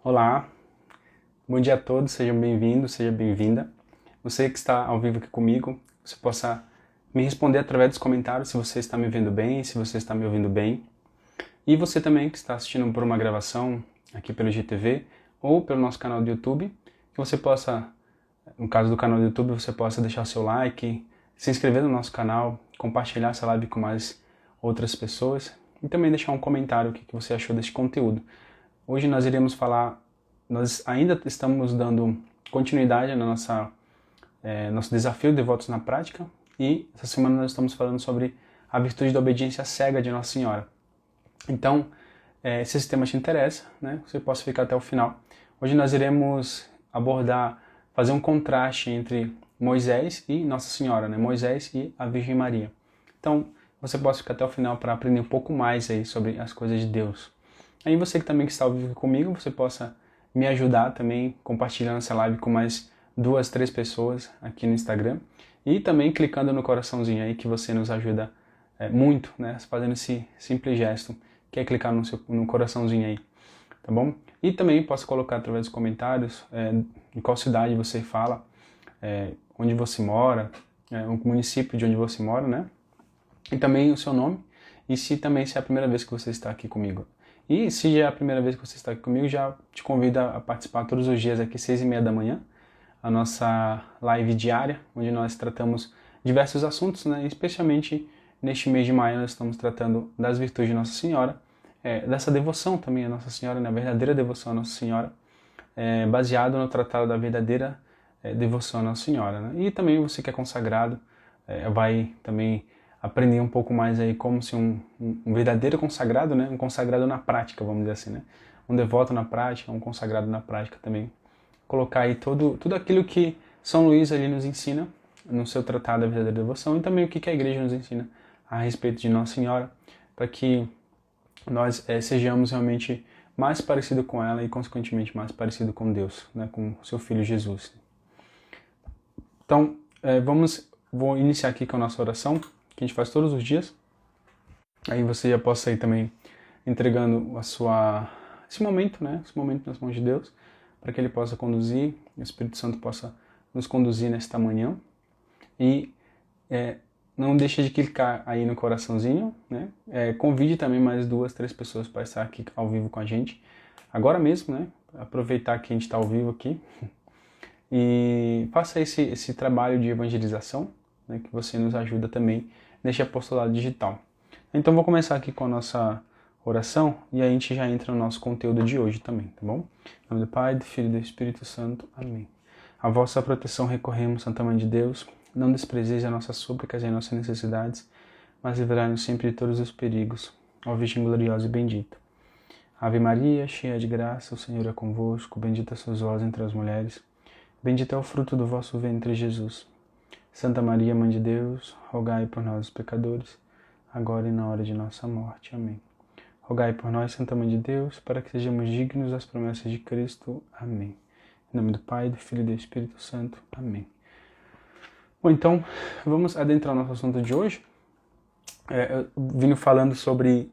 Olá, bom dia a todos, sejam bem-vindos, seja bem-vinda. Você que está ao vivo aqui comigo, você possa me responder através dos comentários se você está me vendo bem, se você está me ouvindo bem. E você também que está assistindo por uma gravação aqui pelo GTV ou pelo nosso canal do YouTube, que você possa, no caso do canal do YouTube, você possa deixar seu like, se inscrever no nosso canal, compartilhar essa live com mais outras pessoas e também deixar um comentário o que você achou deste conteúdo. Hoje nós iremos falar, nós ainda estamos dando continuidade na nosso desafio de Devotos na Prática e essa semana nós estamos falando sobre a virtude da obediência cega de Nossa Senhora. Então, se esse tema te interessa, né, você pode ficar até o final. Hoje nós iremos abordar, fazer um contraste entre Moisés e Nossa Senhora, né, Moisés e a Virgem Maria. Então, você pode ficar até o final para aprender um pouco mais aí sobre as coisas de Deus. Aí você que também está ao vivo comigo, você possa me ajudar também compartilhando essa live com mais 2, 3 pessoas aqui no Instagram e também clicando no coraçãozinho aí que você nos ajuda muito, né? Fazendo esse simples gesto que é clicar no coraçãozinho aí, tá bom? E também posso colocar através dos comentários em qual cidade você fala, onde você mora, o município de onde você mora, né? E também o seu nome e se é a primeira vez que você está aqui comigo. E se já é a primeira vez que você está aqui comigo, já te convido a participar todos os dias aqui, 6h30 da manhã, a nossa live diária, onde nós tratamos diversos assuntos, né? Especialmente neste mês de maio nós estamos tratando das virtudes de Nossa Senhora, dessa devoção também a Nossa Senhora, na verdadeira devoção a Nossa Senhora, baseado no tratado da verdadeira devoção a Nossa Senhora, né? E também você que é consagrado vai também aprender um pouco mais aí como se um verdadeiro consagrado, né? Um consagrado na prática, vamos dizer assim, né? Um devoto na prática, um consagrado na prática também. Colocar aí tudo aquilo que São Luís ali nos ensina no seu tratado da verdadeira devoção e também o que a igreja nos ensina a respeito de Nossa Senhora, para que nós sejamos realmente mais parecidos com ela e, consequentemente, mais parecidos com Deus, né? Com o seu Filho Jesus. Então, vou iniciar aqui com a nossa oração, que a gente faz todos os dias. Aí você já possa ir também entregando esse momento, né? Esse momento nas mãos de Deus, para que Ele possa conduzir, o Espírito Santo possa nos conduzir nesta manhã. E não deixe de clicar aí no coraçãozinho, né? Convide também mais 2, 3 pessoas para estar aqui ao vivo com a gente. Agora mesmo, né? Aproveitar que a gente está ao vivo aqui. E faça esse trabalho de evangelização, né, que você nos ajuda também neste apostolado digital. Então vou começar aqui com a nossa oração e aí a gente já entra no nosso conteúdo de hoje também, tá bom? Em nome do Pai, do Filho e do Espírito Santo. Amém. A vossa proteção recorremos, Santa Mãe de Deus. Não desprezeis as nossas súplicas e as nossas necessidades, mas livrai-nos sempre de todos os perigos. Ó Virgem gloriosa e bendita. Ave Maria, cheia de graça, o Senhor é convosco. Bendita sois vós entre as mulheres. Bendito é o fruto do vosso ventre, Jesus. Santa Maria, Mãe de Deus, rogai por nós, os pecadores, agora e na hora de nossa morte. Amém. Rogai por nós, Santa Mãe de Deus, para que sejamos dignos das promessas de Cristo. Amém. Em nome do Pai, do Filho e do Espírito Santo. Amém. Bom, então, vamos adentrar no nosso assunto de hoje. Eu vim falando sobre...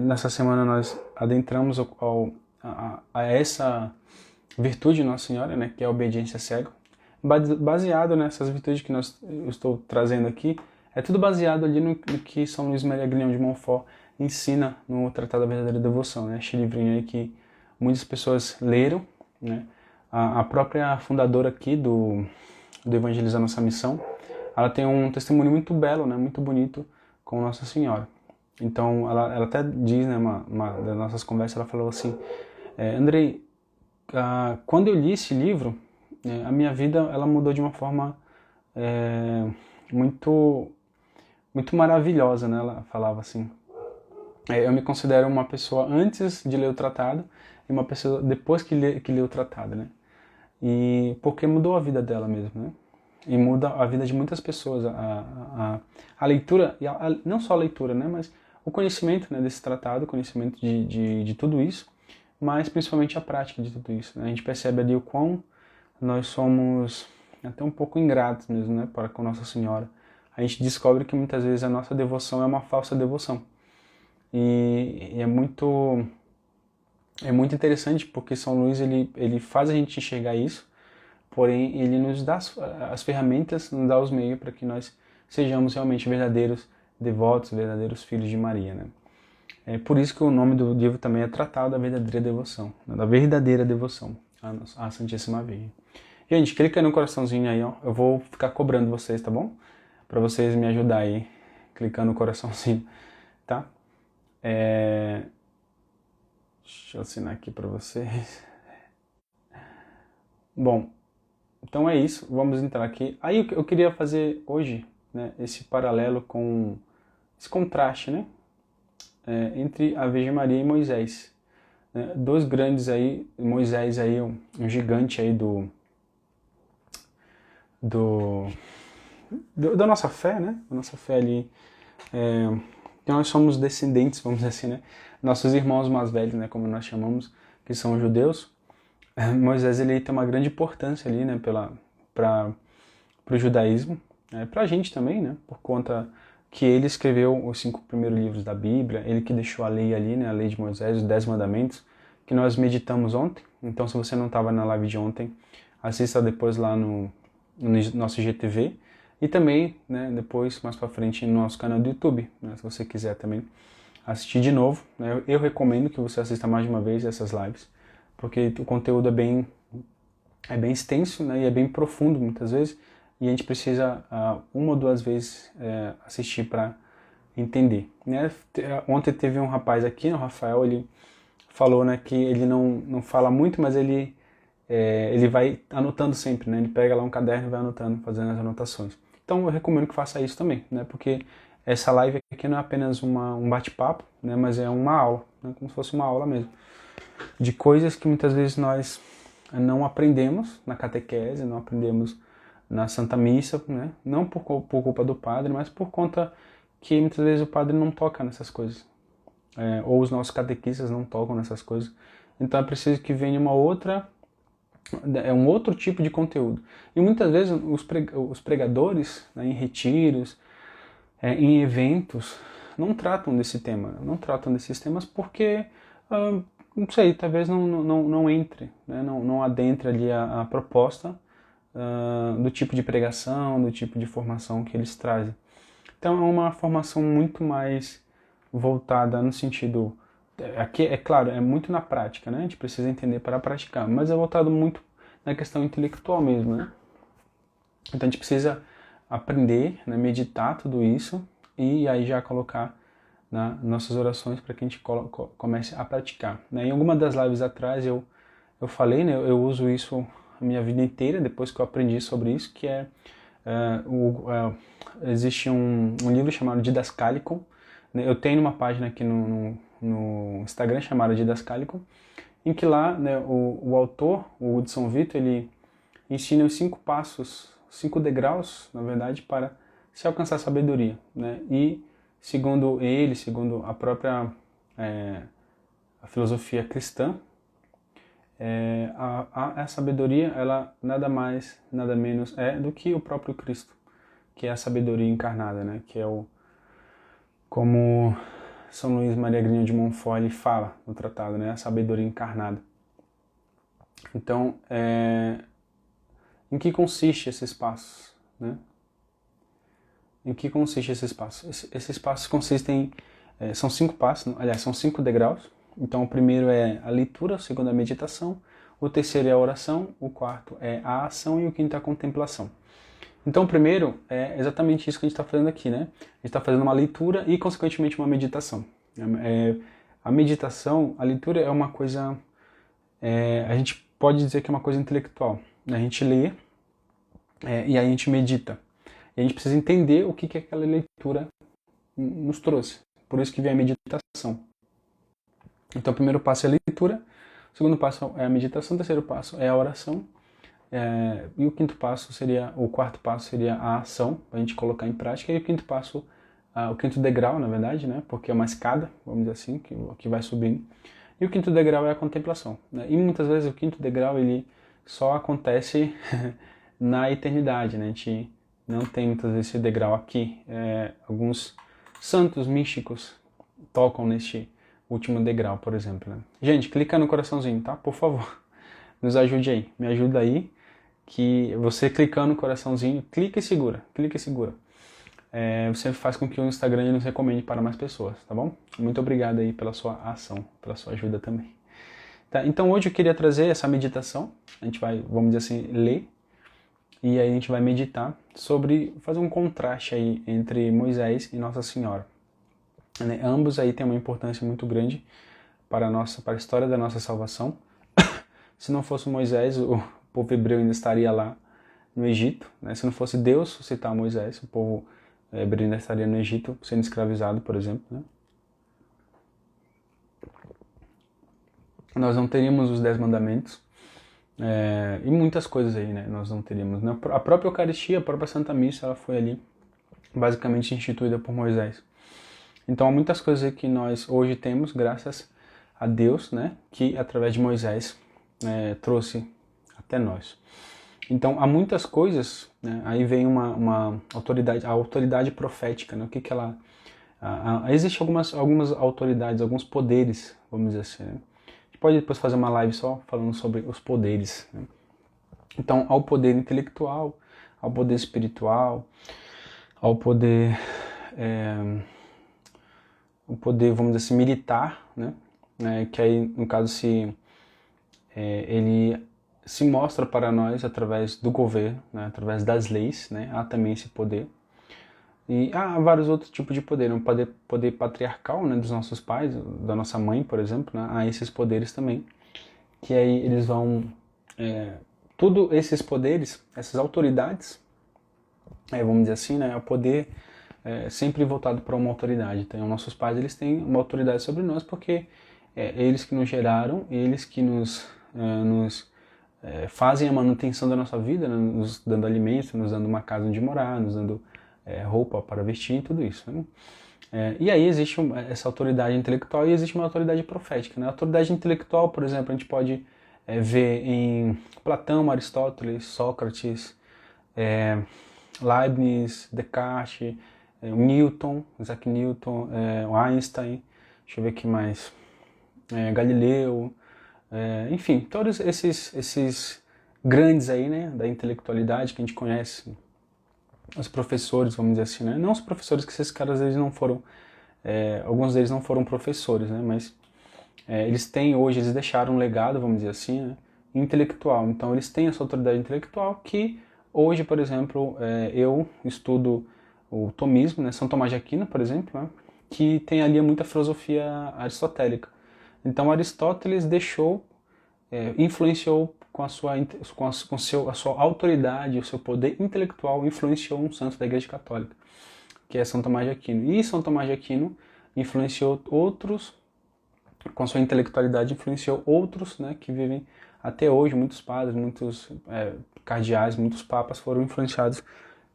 nessa semana nós adentramos a essa virtude de Nossa Senhora, né, que é a obediência cega. Baseado nessas virtudes que eu estou trazendo aqui, é tudo baseado ali no que São Luís Maria Grignion de Montfort ensina no Tratado da Verdadeira Devoção, né, este livrinho aí que muitas pessoas leram, né, a própria fundadora aqui do Evangelizar Nossa Missão, ela tem um testemunho muito belo, né, muito bonito com Nossa Senhora. Então, ela até diz, né, uma das nossas conversas, ela falou assim, Andrei, quando eu li esse livro, a minha vida ela mudou de uma forma muito, muito maravilhosa, né? Ela falava assim. Eu me considero uma pessoa antes de ler o tratado e uma pessoa depois que lê o tratado, né? E porque mudou a vida dela mesmo, né? E muda a vida de muitas pessoas. A leitura, não só a leitura, né? Mas o conhecimento, né, desse tratado, o conhecimento de tudo isso, mas principalmente a prática de tudo isso, né? A gente percebe ali o quão nós somos até um pouco ingratos mesmo, né, para com Nossa Senhora. A gente descobre que muitas vezes a nossa devoção é uma falsa devoção. E é muito é muito interessante porque São Luís ele faz a gente enxergar isso, porém ele nos dá as ferramentas, nos dá os meios para que nós sejamos realmente verdadeiros devotos, verdadeiros filhos de Maria, né? É por isso que o nome do livro também é Tratado da Verdadeira Devoção, né? Da verdadeira devoção à Santíssima Virgem. Gente, clica no coraçãozinho aí, ó. Eu vou ficar cobrando vocês, tá bom? Para vocês me ajudarem aí, clicando no coraçãozinho, tá? Deixa eu assinar aqui para vocês. Bom, então é isso. Vamos entrar aqui. Aí eu queria fazer hoje, né, esse paralelo com esse contraste, né, entre a Virgem Maria e Moisés. Né? Dois grandes aí, Moisés aí, um gigante aí da nossa fé, né? Da nossa fé ali. Que nós somos descendentes, vamos dizer assim, né? Nossos irmãos mais velhos, né? Como nós chamamos, que são os judeus. Moisés, ele tem uma grande importância ali, né? Para o judaísmo. Para a gente também, né? Por conta que ele escreveu os 5 primeiros livros da Bíblia, ele que deixou a lei ali, né? A lei de Moisés, os 10 mandamentos, que nós meditamos ontem. Então, se você não estava na live de ontem, assista depois lá no nosso IGTV. E também, né, depois, mais para frente, no nosso canal do YouTube, né, se você quiser também assistir de novo. Né, eu recomendo que você assista mais de uma vez essas lives, porque o conteúdo é bem extenso, né, e é bem profundo muitas vezes, e a gente precisa uma ou duas vezes assistir para entender. Né? Ontem teve um rapaz aqui, o Rafael, ele falou, né, que ele não fala muito, mas ele vai anotando sempre, né? Ele pega lá um caderno e vai anotando, fazendo as anotações. Então eu recomendo que faça isso também, né? Porque essa live aqui não é apenas um bate-papo, né? Mas é uma aula, né? Como se fosse uma aula mesmo. De coisas que muitas vezes nós não aprendemos na catequese, não aprendemos na Santa Missa, né? Não por culpa do padre, mas por conta que muitas vezes o padre não toca nessas coisas. Ou os nossos catequistas não tocam nessas coisas. Então é preciso que venha um outro tipo de conteúdo. E muitas vezes os pregadores, né, em retiros, em eventos, não tratam desse tema, não tratam desses temas porque, não sei, talvez não entre, né, não adentre ali a proposta do tipo de pregação, do tipo de formação que eles trazem. Então é uma formação muito mais voltada no sentido. Aqui, é claro, é muito na prática, né? A gente precisa entender para praticar, mas é voltado muito na questão intelectual mesmo, né? Então a gente precisa aprender, né, meditar tudo isso e aí já colocar nas nossas orações para que a gente comece a praticar. Né? Em alguma das lives atrás eu falei, né, eu uso isso a minha vida inteira, depois que eu aprendi sobre isso, que existe um livro chamado Didascalicon, né? Eu tenho uma página aqui no Instagram chamada Didascalicon, em que lá, né, o autor, o Hudson Vitor, ele ensina os 5 passos, 5 degraus, na verdade, para se alcançar a sabedoria. Né? E, segundo ele, segundo a própria a filosofia cristã, a sabedoria, ela nada mais, nada menos é do que o próprio Cristo, que é a sabedoria encarnada, né? Que é como São Luís Maria Grignion de Montfort ele fala no tratado, né? A sabedoria encarnada. Então, em que consiste esses passos, né? Em que consiste esses passos? Esses passos consistem, são 5 passos, aliás, são 5 degraus. Então, o primeiro é a leitura, o segundo é a meditação, o terceiro é a oração, o quarto é a ação e o quinto é a contemplação. Então, o primeiro é exatamente isso que a gente está fazendo aqui, né? A gente está fazendo uma leitura e, consequentemente, uma meditação. A meditação, a leitura é uma coisa, a gente pode dizer que é uma coisa intelectual. Né? A gente lê e aí a gente medita. E a gente precisa entender o que aquela leitura nos trouxe. Por isso que vem a meditação. Então, o primeiro passo é a leitura, o segundo passo é a meditação, o terceiro passo é a oração, e o quarto passo seria a ação, para a gente colocar em prática, e o quinto passo, o quinto degrau, na verdade, né, porque é uma escada, vamos dizer assim, que vai subindo, e o quinto degrau é a contemplação. Né, e muitas vezes o quinto degrau ele só acontece na eternidade, né, a gente não tem muitas vezes esse degrau aqui. Alguns santos místicos tocam último degrau, por exemplo, né? Gente, clica no coraçãozinho, tá? Por favor, nos ajude aí, me ajuda aí, que você clicando no coraçãozinho, clica e segura, você faz com que o Instagram ele nos recomende para mais pessoas, tá bom? Muito obrigado aí pela sua ação, pela sua ajuda também. Tá, então hoje eu queria trazer essa meditação, a gente vai, vamos dizer assim, ler, e aí a gente vai meditar sobre, fazer um contraste aí entre Moisés e Nossa Senhora. Né? Ambos aí têm uma importância muito grande para a história da nossa salvação. Se não fosse Moisés, o povo hebreu ainda estaria lá no Egito. Né? Se não fosse Deus suscitar Moisés, o povo hebreu ainda estaria no Egito sendo escravizado, por exemplo. Né? Nós não teríamos os 10 mandamentos e muitas coisas aí, né? Nós não teríamos. Né? A própria Eucaristia, a própria Santa Missa, ela foi ali basicamente instituída por Moisés. Então há muitas coisas aí que nós hoje temos graças a Deus, né? Que através de Moisés trouxe até nós. Então há muitas coisas, né? Aí vem uma autoridade, a autoridade profética, né? O que ela existem algumas autoridades, alguns poderes, vamos dizer assim. Né? A gente pode depois fazer uma live só falando sobre os poderes. Né? Então, ao poder intelectual, ao poder espiritual, ao poder, vamos dizer assim, militar, né? Que aí, no caso, ele se mostra para nós através do governo, né? Através das leis, né? Há também esse poder. E há vários outros tipos de poder, um poder patriarcal, né, dos nossos pais, da nossa mãe, por exemplo, né, há esses poderes também, que aí eles vão, tudo esses poderes, essas autoridades, vamos dizer assim, né, o poder sempre voltado para uma autoridade. Então, nossos pais, eles têm uma autoridade sobre nós porque eles que nos geraram, eles que nos fazem a manutenção da nossa vida, né, nos dando alimento, nos dando uma casa onde morar, nos dando roupa para vestir, tudo isso. Né? E aí existe essa autoridade intelectual e existe uma autoridade profética. Né? A autoridade intelectual, por exemplo, a gente pode ver em Platão, Aristóteles, Sócrates, Leibniz, Descartes, Newton, Isaac Newton, Einstein, deixa eu ver aqui mais, Galileu, enfim, todos esses grandes aí, né, da intelectualidade que a gente conhece, os professores, vamos dizer assim, né? Não os professores, que esses caras eles não foram, alguns deles não foram professores, né? Mas eles deixaram um legado, vamos dizer assim, né? Intelectual. Então eles têm essa autoridade intelectual que hoje, por exemplo, eu estudo o tomismo, né? São Tomás de Aquino, por exemplo, né? Que tem ali muita filosofia aristotélica. Então Aristóteles influenciou com a sua autoridade, o seu poder intelectual, influenciou um santo da Igreja Católica, que é São Tomás de Aquino. E São Tomás de Aquino influenciou outros, com sua intelectualidade, influenciou outros, né, que vivem até hoje. Muitos padres, muitos cardeais, muitos papas foram influenciados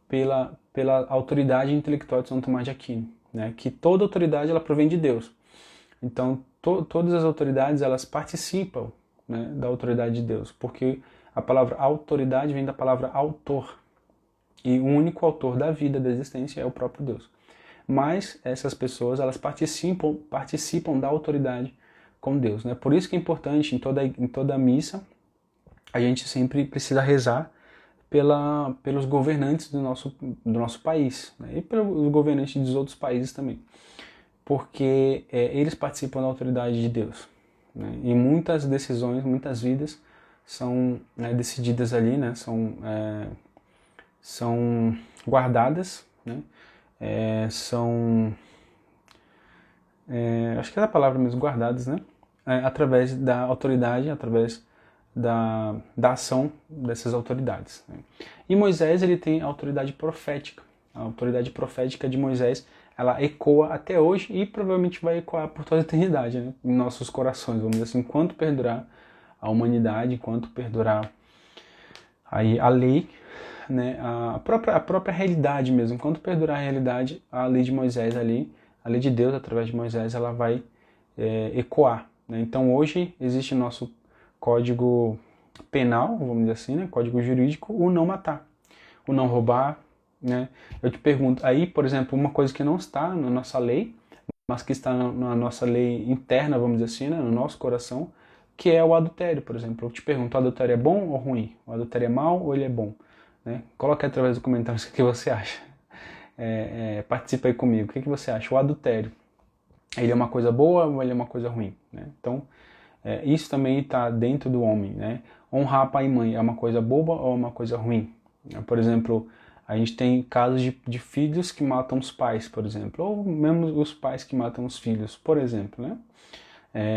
pela autoridade intelectual de São Tomás de Aquino, né, que toda autoridade ela provém de Deus. Então, todas as autoridades elas participam, né, da autoridade de Deus, porque a palavra autoridade vem da palavra autor, e o único autor da vida, da existência, é o próprio Deus. Mas essas pessoas elas participam da autoridade com Deus, né? Por isso que é importante em toda missa a gente sempre precisa rezar pelos governantes do nosso país, né? E pelos governantes dos outros países também, porque eles participam da autoridade de Deus. Né? E muitas decisões, muitas vidas são decididas ali, né? São guardadas, né? Acho que é a palavra mesmo, guardadas, né? Através da autoridade, através da ação dessas autoridades. Né? E Moisés, ele tem a autoridade profética. A autoridade profética de Moisés, ela ecoa até hoje e provavelmente vai ecoar por toda a eternidade, né? Em nossos corações, vamos dizer assim, enquanto perdurar a humanidade, enquanto perdurar aí a lei, né? A própria realidade mesmo, enquanto perdurar a realidade, a lei de Moisés ali, a lei de Deus através de Moisés, ela vai ecoar. Né? Então hoje existe nosso código penal, vamos dizer assim, né? Código jurídico, o não matar, o não roubar. Né? Eu te pergunto, aí, por exemplo, uma coisa que não está na nossa lei, mas que está na nossa lei interna, vamos dizer assim, né, no nosso coração, que é o adultério, por exemplo. Eu te pergunto, o adultério é bom ou ruim? O adultério é mal ou ele é bom? Né? Coloque através dos comentários o que você acha. Participa aí comigo. O que você acha? O adultério, ele é uma coisa boa ou ele é uma coisa ruim? Né? Então, isso também está dentro do homem. Né? Honrar pai e mãe é uma coisa boa ou é uma coisa ruim? Por exemplo, a gente tem casos de filhos que matam os pais, por exemplo, ou mesmo os pais que matam os filhos, por exemplo, né?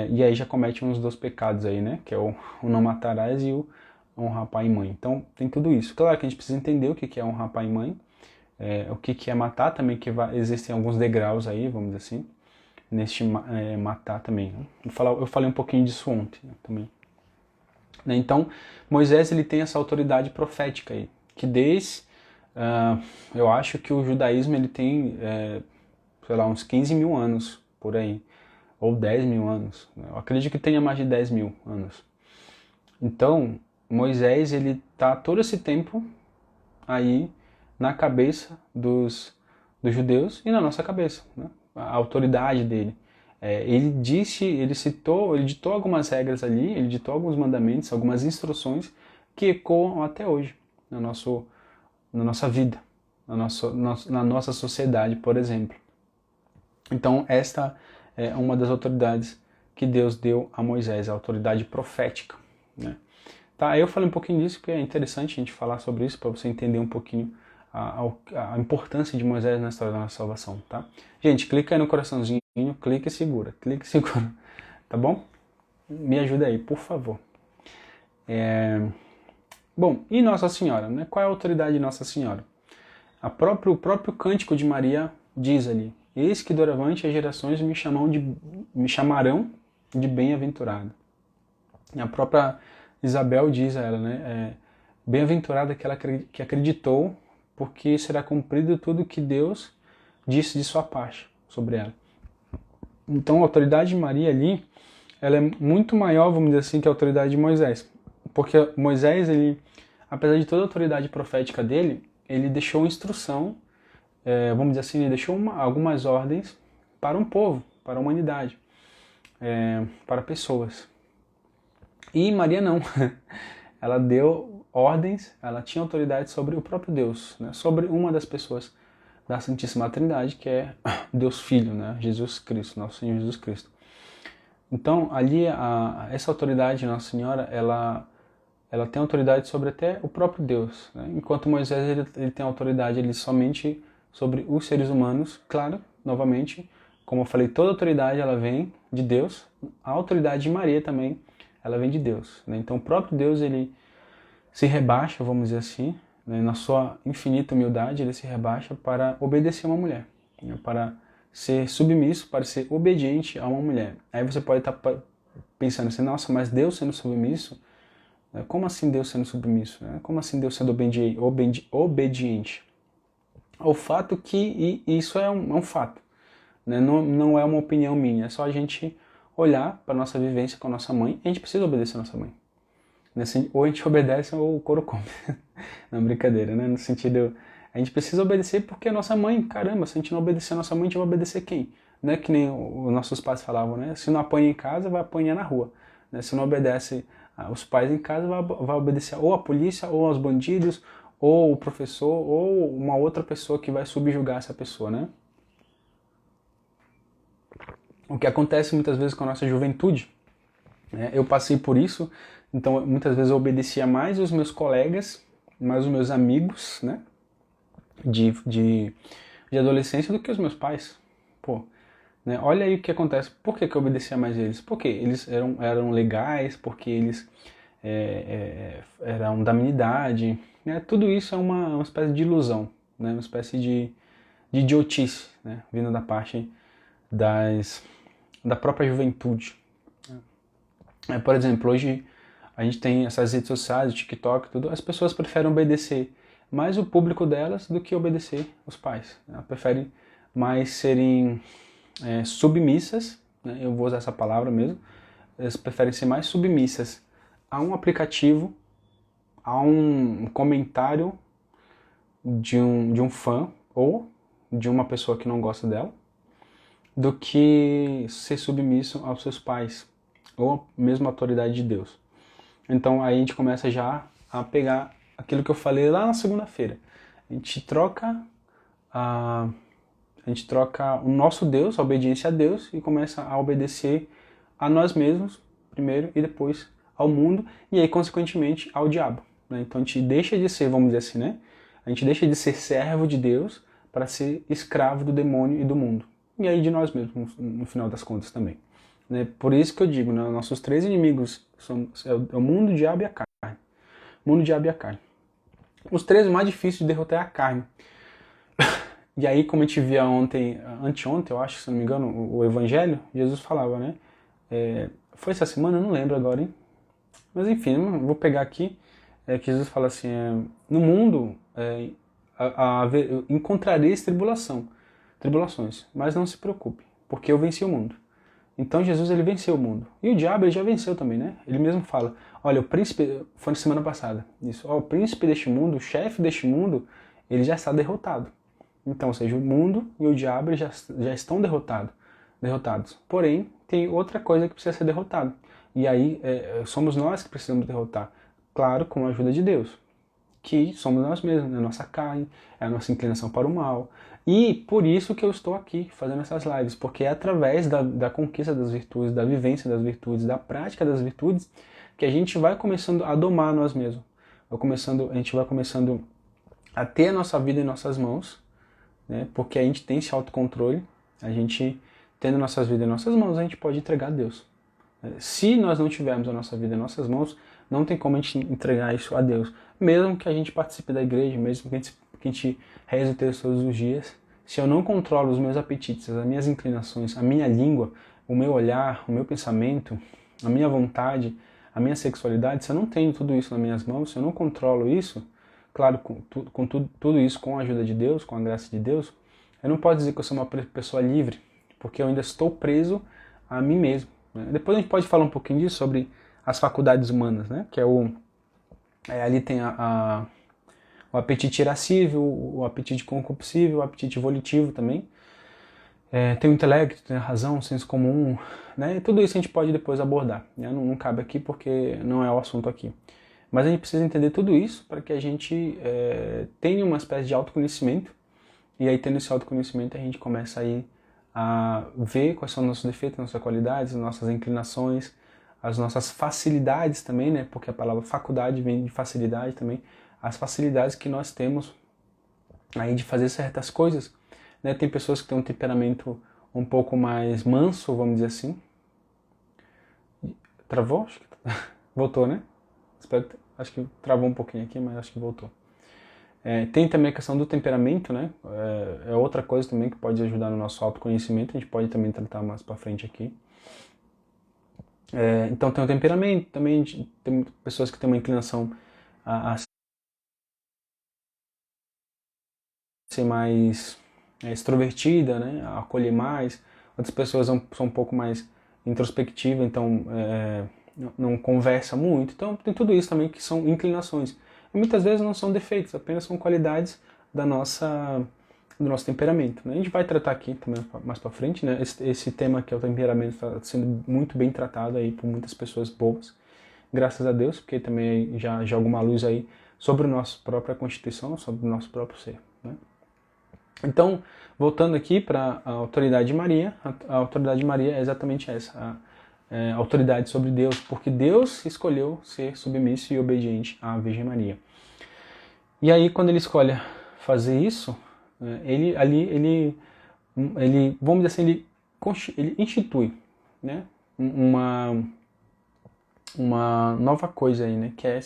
E aí já comete uns dois pecados aí, né? Que é o não matarás e o honrar pai e mãe. Então tem tudo isso. Claro que a gente precisa entender o que é honrar pai e mãe, o que é matar também, que existem alguns degraus aí, vamos dizer assim, neste matar também. Né? Eu falei um pouquinho disso ontem, né, também. Né? Então Moisés ele tem essa autoridade profética aí, que eu acho que o judaísmo ele tem, sei lá, uns 15 mil anos por aí, ou 10 mil anos. Eu acredito que tenha mais de 10 mil anos. Então, Moisés, ele está todo esse tempo aí na cabeça dos judeus e na nossa cabeça, né? A autoridade dele. Ele ditou algumas regras ali, ele ditou alguns mandamentos, algumas instruções que ecoam até hoje na nossa vida, na nossa sociedade, por exemplo. Então, esta é uma das autoridades que Deus deu a Moisés, a autoridade profética. Né? Tá, eu falei um pouquinho disso, porque é interessante a gente falar sobre isso, para você entender um pouquinho a importância de Moisés na história da nossa salvação. Tá? Gente, clica aí no coraçãozinho, clica e segura, tá bom? Me ajuda aí, por favor. Bom, e Nossa Senhora? Né? Qual é a autoridade de Nossa Senhora? O próprio cântico de Maria diz ali: eis que doravante as gerações me chamarão de bem-aventurada. A própria Isabel diz a ela, né? Bem-aventurada aquela que acreditou, porque será cumprido tudo que Deus disse de sua parte sobre ela. Então a autoridade de Maria ali, ela é muito maior, vamos dizer assim, que a autoridade de Moisés. Porque Moisés, ele, apesar de toda a autoridade profética dele, ele deixou instrução, vamos dizer assim, ele deixou algumas ordens para um povo, para a humanidade, para pessoas. E Maria não. Ela deu ordens, ela tinha autoridade sobre o próprio Deus, né? Sobre uma das pessoas da Santíssima Trindade, que é Deus Filho, né? Jesus Cristo, nosso Senhor Jesus Cristo. Então, ali, essa autoridade de Nossa Senhora, ela tem autoridade sobre até o próprio Deus. Né? Enquanto Moisés ele tem autoridade somente sobre os seres humanos. Claro, novamente, como eu falei, toda autoridade ela vem de Deus. A autoridade de Maria também, ela vem de Deus. Né? Então o próprio Deus ele se rebaixa, vamos dizer assim, né? Na sua infinita humildade, ele se rebaixa para obedecer a uma mulher, né? Para ser submisso, para ser obediente a uma mulher. Aí você pode estar pensando assim, nossa, mas Deus sendo submisso, como assim Deus sendo submisso? Como assim Deus sendo obediente? O fato que isso é um fato, né? Não é uma opinião minha, é só a gente olhar para a nossa vivência com a nossa mãe e a gente precisa obedecer a nossa mãe. Ou a gente obedece ou o couro come. Não, brincadeira, né? No sentido, a gente precisa obedecer porque a nossa mãe, caramba, se a gente não obedecer a nossa mãe, a gente vai obedecer quem? Não é que nem os nossos pais falavam, né? Se não apanha em casa, vai apanhar na rua. Né? Se não obedece os pais em casa, vai obedecer ou a polícia, ou aos bandidos, ou o professor, ou uma outra pessoa que vai subjugar essa pessoa, né? O que acontece muitas vezes com a nossa juventude, né? Eu passei por isso, então muitas vezes eu obedecia mais os meus colegas, mais os meus amigos, né? De adolescência do que os meus pais. Pô, né? Olha aí o que acontece. Por que eu obedecia mais eles? Porque eles eram legais, porque eles eram da minha idade. Né? Tudo isso é uma espécie de ilusão, né? Uma espécie de idiotice, né? Vindo da parte da própria juventude. Por exemplo, hoje a gente tem essas redes sociais, o TikTok, tudo, as pessoas preferem obedecer mais o público delas do que obedecer os pais. Elas preferem mais serem submissas, né? Eu vou usar essa palavra mesmo, elas preferem ser mais submissas a um aplicativo, a um comentário de um fã ou de uma pessoa que não gosta dela, do que ser submisso aos seus pais, ou mesmo à autoridade de Deus. Então aí a gente começa já a pegar aquilo que eu falei lá na segunda-feira. A gente troca o nosso Deus, a obediência a Deus, e começa a obedecer a nós mesmos primeiro e depois ao mundo e aí consequentemente ao diabo, né? Então a gente deixa de ser, vamos dizer assim, né? A gente deixa de ser servo de Deus para ser escravo do demônio e do mundo. E aí de nós mesmos, no final das contas também. Né? Por isso que eu digo, né? Nossos três inimigos são o mundo, o diabo e a carne. O mundo, o diabo e a carne. Os três mais difíceis de derrotar é a carne. E aí, como a gente via ontem, anteontem, eu acho, se não me engano, o Evangelho, Jesus falava, né? Foi essa semana? Eu não lembro agora, hein? Mas enfim, eu vou pegar aqui, que Jesus fala assim, no mundo encontrareis tribulações, mas não se preocupe, porque eu venci o mundo. Então Jesus, ele venceu o mundo. E o diabo, ele já venceu também, né? Ele mesmo fala, olha, o príncipe, foi na semana passada, isso, o príncipe deste mundo, o chefe deste mundo, ele já está derrotado. Então, ou seja, o mundo e o diabo já estão derrotados. Porém, tem outra coisa que precisa ser derrotada. E aí, somos nós que precisamos derrotar. Claro, com a ajuda de Deus. Que somos nós mesmos, é a nossa carne, é a nossa inclinação para o mal. E por isso que eu estou aqui fazendo essas lives, porque é através da conquista das virtudes, da vivência das virtudes, da prática das virtudes, que a gente vai começando a domar nós mesmos. A gente vai começando a ter a nossa vida em nossas mãos, né? Porque a gente tem esse autocontrole, a gente tendo nossas vidas em nossas mãos, a gente pode entregar a Deus. Se nós não tivermos a nossa vida em nossas mãos, não tem como a gente entregar isso a Deus. Mesmo que a gente participe da igreja, mesmo que a gente reze o texto todos os dias, se eu não controlo os meus apetites, as minhas inclinações, a minha língua, o meu olhar, o meu pensamento, a minha vontade, a minha sexualidade, se eu não tenho tudo isso nas minhas mãos, se eu não controlo isso, claro, tudo isso com a ajuda de Deus, com a graça de Deus, eu não posso dizer que eu sou uma pessoa livre, porque eu ainda estou preso a mim mesmo. Né? Depois a gente pode falar um pouquinho disso, sobre as faculdades humanas, né? Que ali tem o apetite irascível, o apetite concupiscível, o apetite volitivo também. Tem o intelecto, tem a razão, o senso comum, né? E tudo isso a gente pode depois abordar. Né? Não cabe aqui porque não é o assunto aqui. Mas a gente precisa entender tudo isso para que a gente tenha uma espécie de autoconhecimento. E aí, tendo esse autoconhecimento, a gente começa aí a ver quais são os nossos defeitos, nossas qualidades, as nossas inclinações, as nossas facilidades também, né? Porque a palavra faculdade vem de facilidade também. As facilidades que nós temos aí de fazer certas coisas. Né? Tem pessoas que têm um temperamento um pouco mais manso, vamos dizer assim. Travou? Acho que voltou, né? Acho que travou um pouquinho aqui, mas acho que voltou. Tem também a questão do temperamento, né? É outra coisa também que pode ajudar no nosso autoconhecimento, a gente pode também tratar mais pra frente aqui. Então tem o temperamento, também tem pessoas que têm uma inclinação a ser mais extrovertida, né? A acolher mais. Outras pessoas são um pouco mais introspectivas, então não conversa muito. Então tem tudo isso também que são inclinações. E muitas vezes não são defeitos, apenas são qualidades do nosso temperamento. Né? A gente vai tratar aqui também mais para frente, né? Esse tema que é o temperamento está sendo muito bem tratado aí por muitas pessoas boas, graças a Deus, porque também já joga uma luz aí sobre a nossa própria constituição, sobre o nosso próprio ser. Né? Então, voltando aqui para a autoridade de Maria, a autoridade de Maria é exatamente essa, a autoridade sobre Deus, porque Deus escolheu ser submisso e obediente à Virgem Maria. E aí, quando ele escolhe fazer isso, ele vamos dizer assim, ele institui, né, uma nova coisa aí, né, que é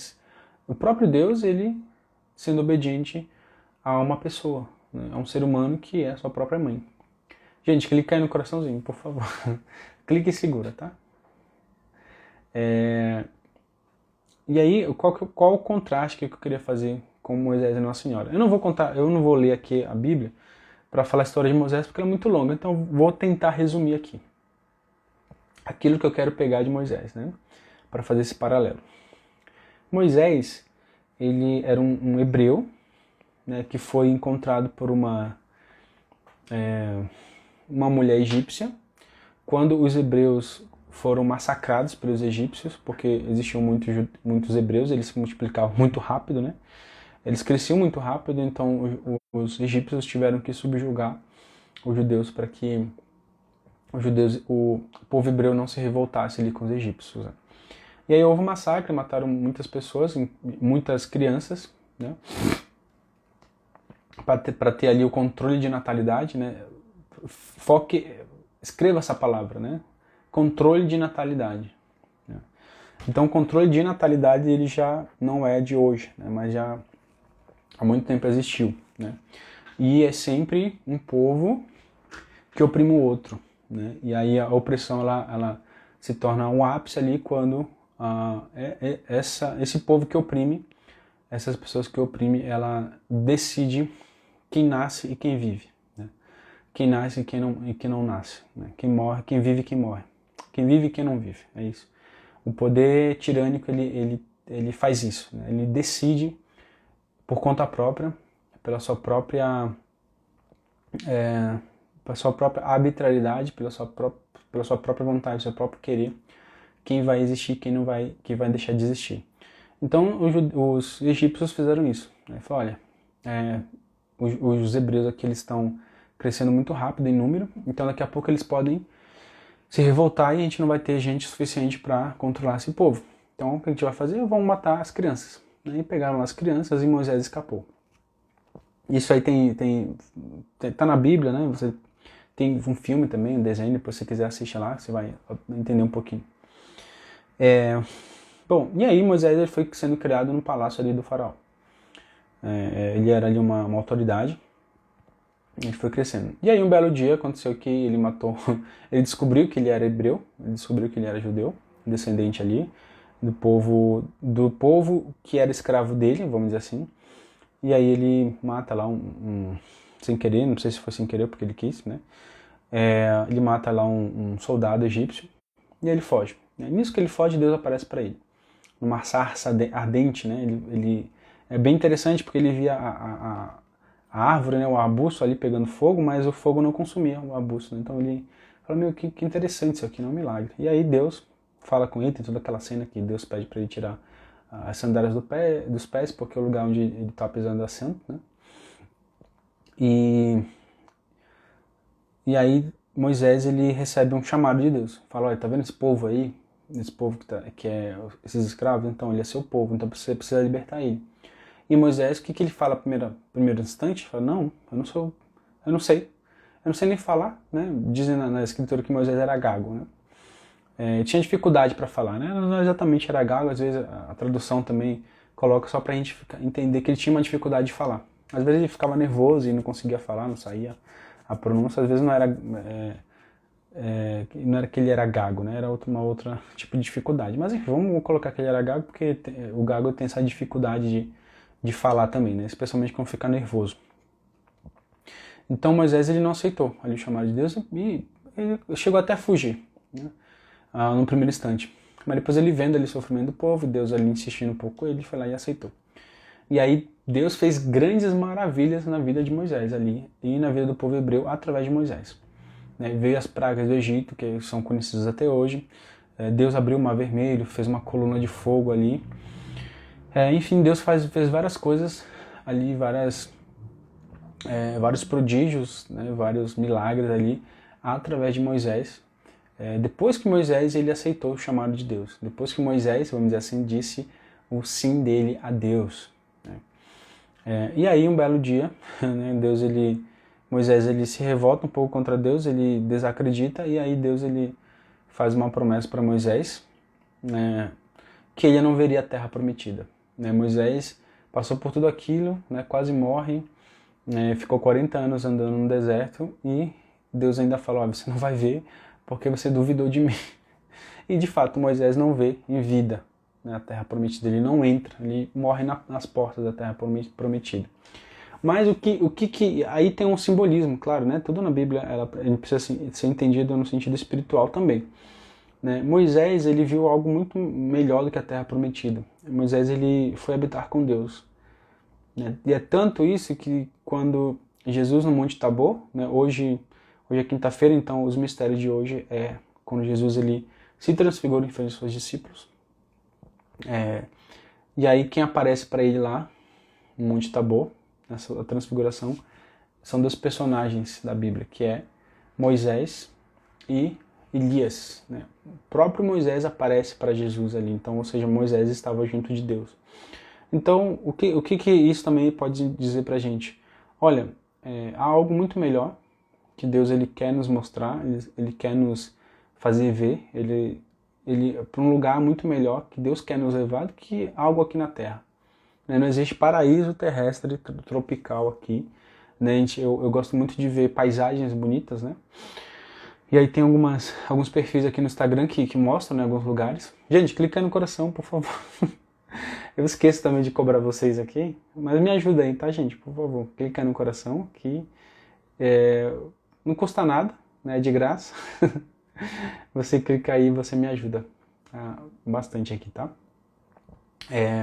o próprio Deus, ele sendo obediente a uma pessoa, né, a um ser humano que é a sua própria mãe. Gente, clica aí no coraçãozinho, por favor. Clique e segura, tá? E aí, qual o contraste que eu queria fazer com Moisés e Nossa Senhora? Eu não vou ler aqui a Bíblia para falar a história de Moisés porque ela é muito longa, então vou tentar resumir aqui aquilo que eu quero pegar de Moisés, né? Para fazer esse paralelo. Moisés, ele era um hebreu, né, que foi encontrado por uma uma mulher egípcia, quando os hebreus foram massacrados pelos egípcios, porque existiam muitos hebreus, eles se multiplicavam muito rápido, né? Eles cresciam muito rápido, então os egípcios tiveram que subjugar os judeus para que o povo hebreu não se revoltasse ali com os egípcios, né? E aí houve um massacre, mataram muitas pessoas, muitas crianças, né? Para ter ali o controle de natalidade, né? Escreva essa palavra, né? Controle de natalidade. Né? Então o controle de natalidade ele já não é de hoje, né? Mas já há muito tempo existiu, né? E é sempre um povo que oprime o outro, né? E aí a opressão ela se torna um ápice ali quando esse povo que oprime, essas pessoas que oprimem, ela decide quem nasce e quem vive, né? Quem nasce e quem não nasce, né? Quem morre, quem vive e quem morre, quem vive e quem não vive, é isso. O poder tirânico ele faz isso, né? Ele decide por conta própria, pela sua própria arbitrariedade, pela sua própria vontade, seu próprio querer, quem vai existir, quem vai deixar de existir. Então os egípcios fizeram isso, né? Falaram, olha, os hebreus aqui eles estão crescendo muito rápido em número, então daqui a pouco eles podem se revoltar e a gente não vai ter gente suficiente para controlar esse povo. Então o que a gente vai fazer? Vamos matar as crianças. E pegaram as crianças e Moisés escapou. Isso aí tá na Bíblia, né? Você tem um filme também, um desenho, depois se você quiser assistir lá, você vai entender um pouquinho. Bom, e aí Moisés ele foi sendo criado no palácio ali do faraó. Ele era ali uma autoridade, ele foi crescendo. E aí um belo dia aconteceu que ele matou, ele descobriu que ele era hebreu, ele descobriu que ele era judeu, descendente ali do povo que era escravo dele, vamos dizer assim. E aí ele mata lá sem querer, não sei se foi sem querer porque ele quis, né? Ele mata lá um soldado egípcio e ele foge. Nisso que ele foge, Deus aparece para ele, numa sarça ardente, né? Ele é bem interessante porque ele via a árvore, né? O arbusto ali pegando fogo, mas o fogo não consumia o arbusto, né? Então ele fala, meu, que interessante isso aqui, não é um milagre. E aí Deus fala com ele, tem toda aquela cena que Deus pede para ele tirar as sandálias dos pés, porque é o lugar onde ele está pisando assento, né? E aí Moisés ele recebe um chamado de Deus. Fala, olha, tá vendo esse povo aí? Esse povo que é esses escravos? Então ele é seu povo, então você precisa libertar ele. E Moisés, o que ele fala primeiro instante? Fala, não, eu não sei nem falar, né? Dizem na escritura que Moisés era gago, né? Tinha dificuldade para falar, né? Não exatamente era gago, às vezes a tradução também coloca só pra gente entender que ele tinha uma dificuldade de falar. Às vezes ele ficava nervoso e não conseguia falar, não saía a pronúncia, às vezes não era que ele era gago, né? Era uma outra tipo de dificuldade. Mas enfim, vamos colocar que ele era gago, porque o gago tem essa dificuldade de falar também, né? Especialmente quando fica nervoso. Então Moisés ele não aceitou ali o chamado de Deus e ele chegou até a fugir, né? No primeiro instante. Mas depois ele vendo ali o sofrimento do povo, Deus ali insistindo um pouco com ele, foi lá e aceitou. E aí Deus fez grandes maravilhas na vida de Moisés ali e na vida do povo hebreu através de Moisés. Veio as pragas do Egito, que são conhecidas até hoje. Deus abriu o Mar Vermelho, fez uma coluna de fogo ali. Enfim, Deus fez várias coisas ali, vários prodígios, né, vários milagres ali através de Moisés. Depois que Moisés ele aceitou o chamado de Deus, depois que Moisés, vamos dizer assim, disse o sim dele a Deus, né? E aí um belo dia, né, Moisés ele se revolta um pouco contra Deus, ele desacredita e aí Deus ele faz uma promessa para Moisés, né, que ele não veria a terra prometida, né? Moisés passou por tudo aquilo, né, quase morre, né, ficou 40 anos andando no deserto e Deus ainda falou, você não vai ver porque você duvidou de mim. E de fato Moisés não vê em vida, né, a terra prometida, ele não entra, ele morre nas portas da terra prometida. Mas aí tem um simbolismo, claro, né? Tudo na Bíblia ele precisa ser entendido no sentido espiritual também, né? Moisés ele viu algo muito melhor do que a terra prometida. Moisés ele foi habitar com Deus, né? E é tanto isso que quando Jesus no Monte Tabor, né, hoje Hoje é quinta-feira, então os mistérios de hoje é quando Jesus ele se transfigura em frente aos seus discípulos. E aí quem aparece para ele lá, no Monte Tabor, nessa transfiguração, são dois personagens da Bíblia, que é Moisés e Elias. Né? O próprio Moisés aparece para Jesus ali, então, ou seja, Moisés estava junto de Deus. Então, o que isso também pode dizer para a gente? Olha, há algo muito melhor que Deus ele quer nos mostrar, ele quer nos fazer ver, ele para um lugar muito melhor que Deus quer nos levar do que algo aqui na Terra. Não existe paraíso terrestre tropical aqui. Né? Eu gosto muito de ver paisagens bonitas, né? E aí tem alguns perfis aqui no Instagram que mostram, né, alguns lugares. Gente, clica aí no coração, por favor. Eu esqueço também de cobrar vocês aqui, mas me ajuda aí, tá, gente? Por favor, clica aí no coração, que não custa nada, né? É de graça. Você clica aí e você me ajuda bastante aqui, tá?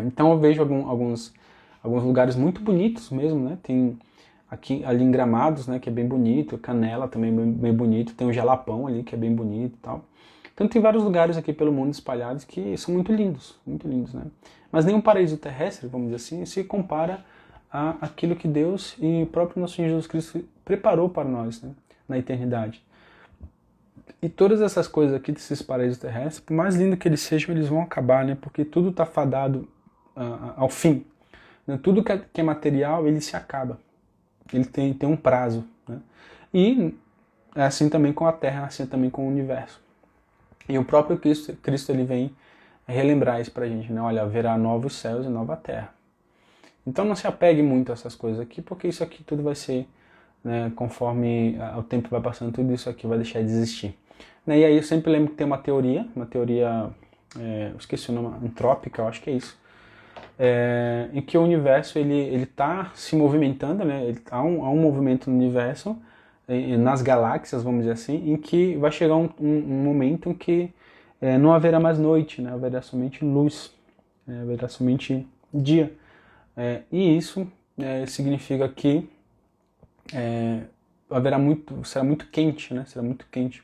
Então eu vejo alguns lugares muito bonitos mesmo, né? Tem ali em Gramados, né, que é bem bonito, Canela também bem bonito, tem o Jalapão ali que é bem bonito e tal. Então tem vários lugares aqui pelo mundo espalhados que são muito lindos, né? Mas nenhum paraíso terrestre, vamos dizer assim, se compara àquilo que Deus e o próprio nosso Senhor Jesus Cristo preparou para nós, né, na eternidade. E todas essas coisas aqui desses paraísos terrestres, por mais lindo que eles sejam, eles vão acabar, né? Porque tudo está fadado ao fim. Né? Tudo que é material, ele se acaba. Ele tem um prazo. Né? E é assim também com a Terra, assim também com o universo. E o próprio Cristo ele vem relembrar isso pra gente. Né? Olha, haverá novos céus e nova Terra. Então não se apegue muito a essas coisas aqui, porque isso aqui tudo vai ser, né, conforme o tempo vai passando, tudo isso aqui vai deixar de existir. E aí eu sempre lembro que tem uma teoria, eu esqueci o nome, antrópica, eu acho que é isso, em que o universo ele tá se movimentando, né? Há um movimento no universo, nas galáxias, vamos dizer assim, em que vai chegar um momento em que não haverá mais noite, né? Haverá somente luz, haverá somente dia. E isso significa que será muito quente, né? Será muito quente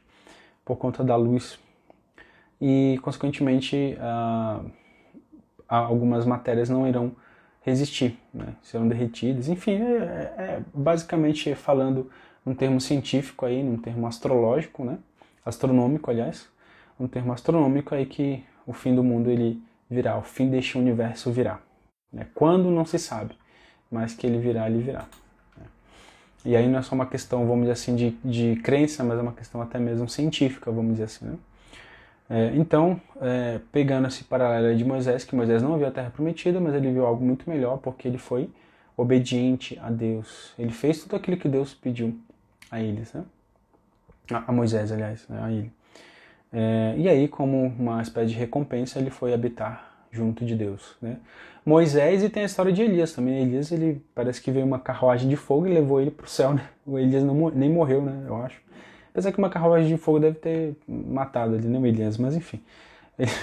por conta da luz. E, consequentemente, algumas matérias não irão resistir, né? Serão derretidas. Enfim, basicamente falando num termo científico aí, num termo astrológico, né? Astronômico, aliás, um termo astronômico aí que o fim do mundo ele virá, o fim deste universo virá. Né? Quando não se sabe, mas que ele virá, ele virá. Né? E aí não é só uma questão, vamos dizer assim, de crença, mas é uma questão até mesmo científica, vamos dizer assim, né? Então, pegando esse paralelo de Moisés, que Moisés não viu a terra prometida, mas ele viu algo muito melhor porque ele foi obediente a Deus. Ele fez tudo aquilo que Deus pediu a eles, né? A Moisés, aliás, né? A ele. E aí, como uma espécie de recompensa, ele foi habitar junto de Deus, né? Moisés, e tem a história de Elias também. Elias, ele parece que veio uma carruagem de fogo e levou ele para o céu, né? O Elias nem morreu, né? Eu acho. Apesar que uma carruagem de fogo deve ter matado ali, né, Elias? Mas enfim,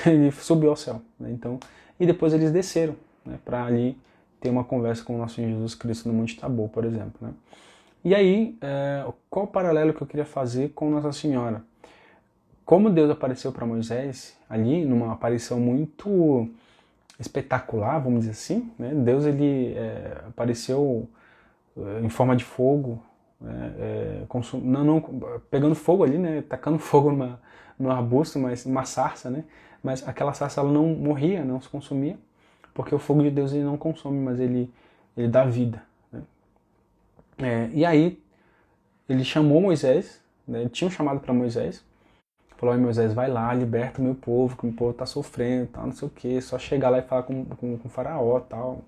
ele subiu ao céu. Né? Então, e depois eles desceram, né, para ali ter uma conversa com o nosso Senhor Jesus Cristo no Monte Tabor, por exemplo. Né? E aí, qual o paralelo que eu queria fazer com Nossa Senhora? Como Deus apareceu para Moisés ali, numa aparição muito espetacular, vamos dizer assim, né? Deus ele apareceu em forma de fogo, pegando fogo ali, né, tacando fogo no arbusto, mas uma sarça, né, mas aquela sarça ela não morria, não se consumia, porque o fogo de Deus ele não consome, mas ele dá vida. Né? E aí ele chamou Moisés, né, ele tinha um chamado para Moisés, falou: Moisés, vai lá, liberta o meu povo, que o meu povo está sofrendo, tal, não sei o que, só chegar lá e falar com o faraó, tal.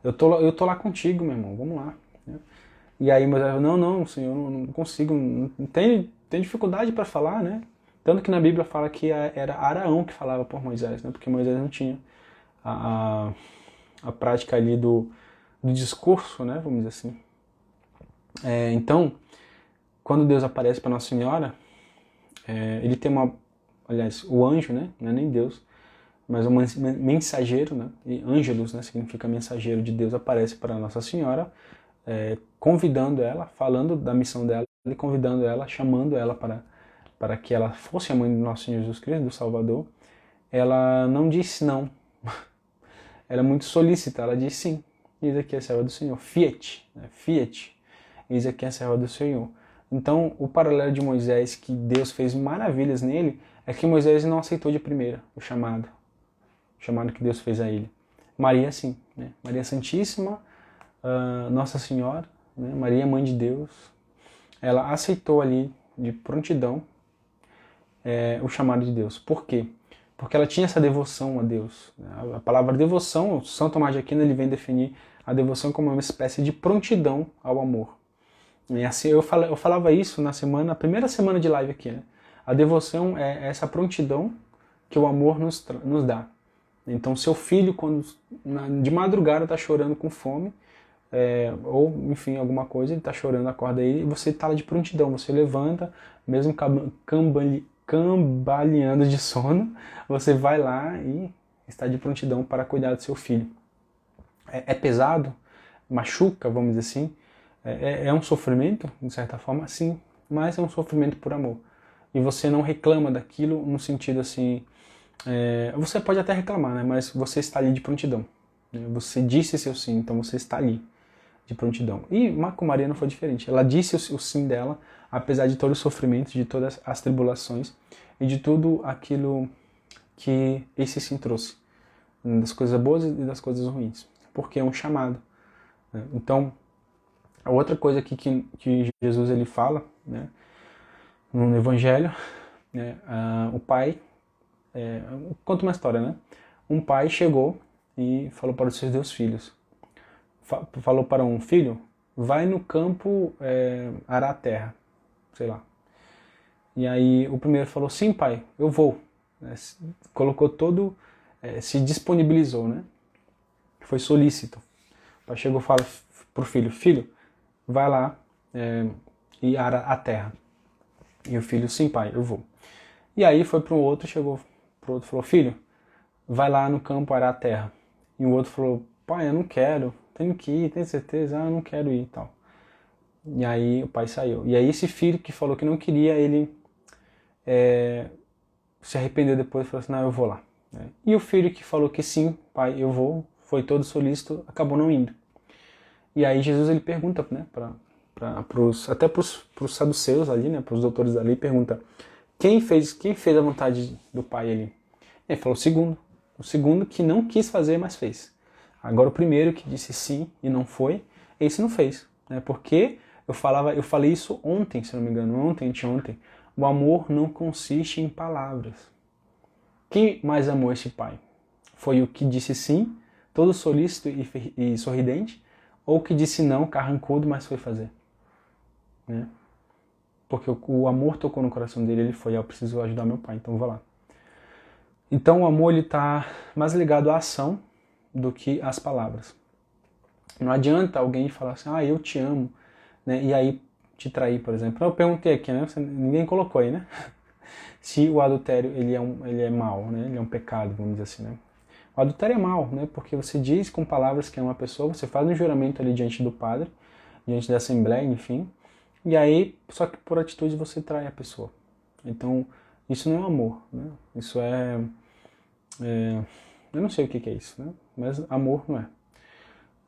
Eu tô lá contigo, meu irmão, vamos lá. Né? E aí Moisés falou: não, senhor, não consigo, não tem dificuldade para falar, né? Tanto que na Bíblia fala que era Araão que falava por Moisés, né? Porque Moisés não tinha a prática ali do discurso, né? Vamos dizer assim. Então, quando Deus aparece para Nossa Senhora, ele tem aliás, o anjo, né? Não é nem Deus, mas um mensageiro, né? E ângelos, né? Significa mensageiro de Deus, aparece para Nossa Senhora, convidando ela, falando da missão dela ali convidando ela, chamando ela para que ela fosse a mãe do nosso Senhor Jesus Cristo, do Salvador, ela não disse não. Ela é muito solícita, ela disse sim. Eis aqui a serva do Senhor. Fiat, né? Fiat. Eis aqui a serva do Senhor. Então, o paralelo de Moisés, que Deus fez maravilhas nele, é que Moisés não aceitou de primeira o chamado que Deus fez a ele. Maria sim, né? Maria Santíssima, Nossa Senhora, né? Maria Mãe de Deus, ela aceitou ali de prontidão o chamado de Deus. Por quê? Porque ela tinha essa devoção a Deus. A palavra devoção, São Tomás de Aquino, ele vem definir a devoção como uma espécie de prontidão ao amor. E assim, eu falava isso na primeira semana de live aqui, né? A devoção é essa prontidão que o amor nos dá. Então, seu filho, quando de madrugada está chorando com fome, ou enfim, alguma coisa, ele está chorando, acorda aí, e você está lá de prontidão, você levanta, mesmo cambaleando de sono, você vai lá e está de prontidão para cuidar do seu filho. É pesado, machuca, vamos dizer assim, é um sofrimento, de certa forma, sim, mas é um sofrimento por amor. E você não reclama daquilo no sentido assim, você pode até reclamar, né, mas você está ali de prontidão. Né? Você disse seu sim, então você está ali de prontidão. E com Maria não foi diferente. Ela disse o sim dela, apesar de todo o sofrimento, de todas as tribulações e de tudo aquilo que esse sim trouxe, das coisas boas e das coisas ruins, porque é um chamado. Né? Então, a outra coisa aqui que Jesus ele fala, né, no Evangelho, né, o pai, conta uma história, né? Um pai chegou e falou para os seus 2 filhos, falou para um filho, vai no campo arar a terra, sei lá. E aí o primeiro falou, sim pai, eu vou. Colocou todo, se disponibilizou, né? Foi solícito. O pai chegou e fala pro filho, filho, vai lá e ara a terra. E o filho, sim pai, eu vou. E aí foi para um outro, chegou pro outro e falou, filho, vai lá no campo arar a terra. E o outro falou, pai, eu não quero, tenho que ir, tem certeza? Eu não quero ir e tal. E aí o pai saiu. E aí esse filho que falou que não queria, ele se arrependeu depois e falou assim, não, eu vou lá. E o filho que falou que sim, pai, eu vou, foi todo solícito, acabou não indo. E aí Jesus ele pergunta, né, até para os saduceus ali, né, para os doutores ali, pergunta, quem fez a vontade do pai ali? Ele falou o segundo que não quis fazer, mas fez. Agora o primeiro que disse sim e não foi, esse não fez, né, porque eu falei isso ontem, se não me engano, anteontem, o amor não consiste em palavras. Quem mais amou esse pai? Foi o que disse sim, todo solícito e sorridente, ou o que disse não, carrancudo, mas foi fazer? Né? Porque o amor tocou no coração dele, ele foi, eu preciso ajudar meu pai, então vou lá. Então o amor está mais ligado à ação do que às palavras. Não adianta alguém falar assim, eu te amo, né? E aí te trair, por exemplo. Eu perguntei aqui, né? Ninguém colocou aí, né? Se o adultério ele é mal, né? Ele é um pecado, vamos dizer assim, né? O adultério é mal, né? Porque você diz com palavras que é uma pessoa, você faz um juramento ali diante do padre, diante da assembleia, enfim, e aí, só que por atitude você trai a pessoa. Então, isso não é amor, né? Isso eu não sei o que é isso, né? Mas amor não é.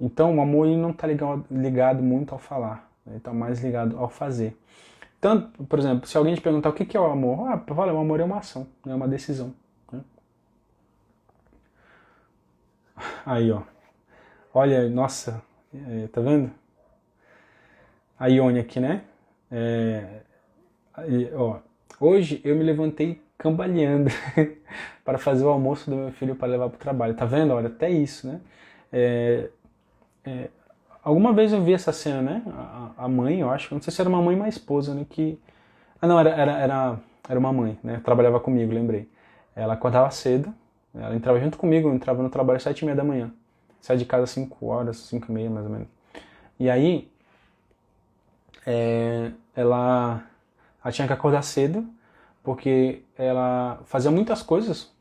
Então, o amor ele não está ligado muito ao falar, né? Ele está mais ligado ao fazer. Tanto, por exemplo, se alguém te perguntar o que é o amor, o amor é uma ação, é uma decisão. Né? Aí, ó. Olha, nossa, tá vendo? A Ione aqui, né? Ó, hoje eu me levantei cambaleando para fazer o almoço do meu filho para levar para o trabalho. Tá vendo? Olha, até isso, né? Alguma vez eu vi essa cena, né? A mãe, eu acho, não sei se era uma mãe ou uma esposa, né? Não, era uma mãe, né? Trabalhava comigo, lembrei. Ela acordava cedo, ela entrava junto comigo, eu entrava no trabalho às 7h30 da manhã. Sai de casa às 5 horas, 5h30 mais ou menos. E aí, ela tinha que acordar cedo, porque ela fazia muitas coisas,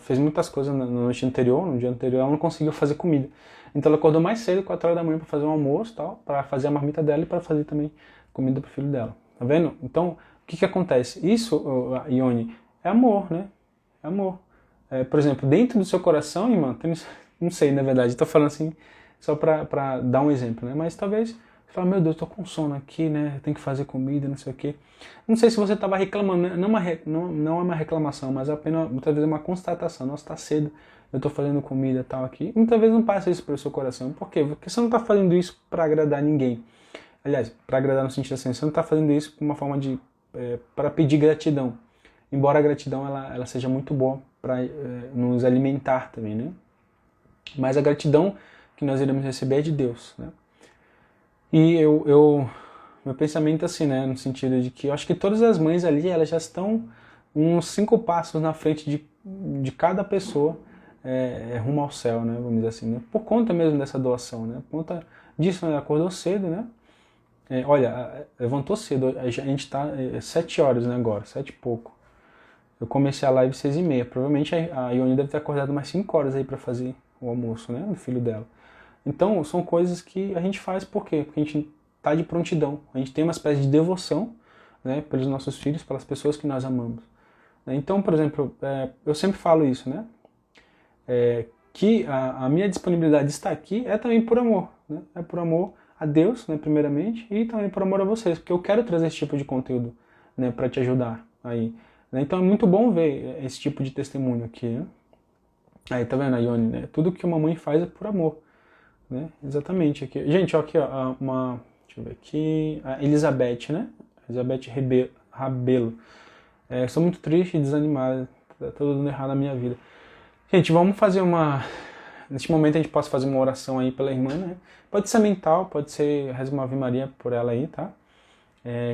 fez muitas coisas na noite anterior, no dia anterior, ela não conseguiu fazer comida. Então ela acordou mais cedo, 4 horas da manhã, para fazer um almoço, tal, para fazer a marmita dela e para fazer também comida pro filho dela. Tá vendo? Então, o que acontece? Isso, Ione, é amor, né? É amor. Por exemplo, dentro do seu coração, irmã, não sei, na verdade, estou falando assim só para dar um exemplo, né? Mas talvez você fale, meu Deus, estou com sono aqui, né? Tenho que fazer comida, não sei o quê. Não sei se você estava reclamando, né? Não é uma reclamação, mas apenas, muitas vezes, é uma constatação. Nossa, está cedo, eu estou fazendo comida e tal aqui. Muitas vezes não passa isso pelo seu coração. Por quê? Porque você não está fazendo isso para agradar ninguém. Aliás, para agradar no sentido assim, você não está fazendo isso por uma forma de para pedir gratidão. Embora a gratidão ela seja muito boa para nos alimentar também, né? Mas a gratidão que nós iremos receber é de Deus, né? E meu pensamento é assim, né? No sentido de que eu acho que todas as mães ali, elas já estão uns 5 passos na frente de cada pessoa rumo ao céu, né? Vamos dizer assim, né? Por conta mesmo dessa doação, né? Por conta disso, ela acordou cedo, né? Olha, levantou cedo, a gente está 7 horas, né, agora, 7 e pouco. Eu comecei a live 6h30. Provavelmente a Ione deve ter acordado mais 5 horas aí para fazer o almoço, né, do filho dela. Então, são coisas que a gente faz por quê? Porque a gente tá de prontidão. A gente tem uma espécie de devoção, né, pelos nossos filhos, pelas pessoas que nós amamos. Então, por exemplo, eu sempre falo isso, né, que a minha disponibilidade de estar aqui é também por amor, né, é por amor a Deus, né, primeiramente, e também por amor a vocês, porque eu quero trazer esse tipo de conteúdo, né, para te ajudar aí. Então é muito bom ver esse tipo de testemunho aqui, né? Aí, tá vendo, Ione, né? Tudo que uma mãe faz é por amor, né? Exatamente aqui. Gente, ó, aqui, ó, deixa eu ver aqui, a Elizabeth, né? Elizabeth Rabelo. Sou muito triste e desanimada, tá tudo dando errado na minha vida. Gente, vamos fazer neste momento a gente pode fazer uma oração aí pela irmã, né? Pode ser mental, pode ser reza uma Ave Maria por ela aí, tá?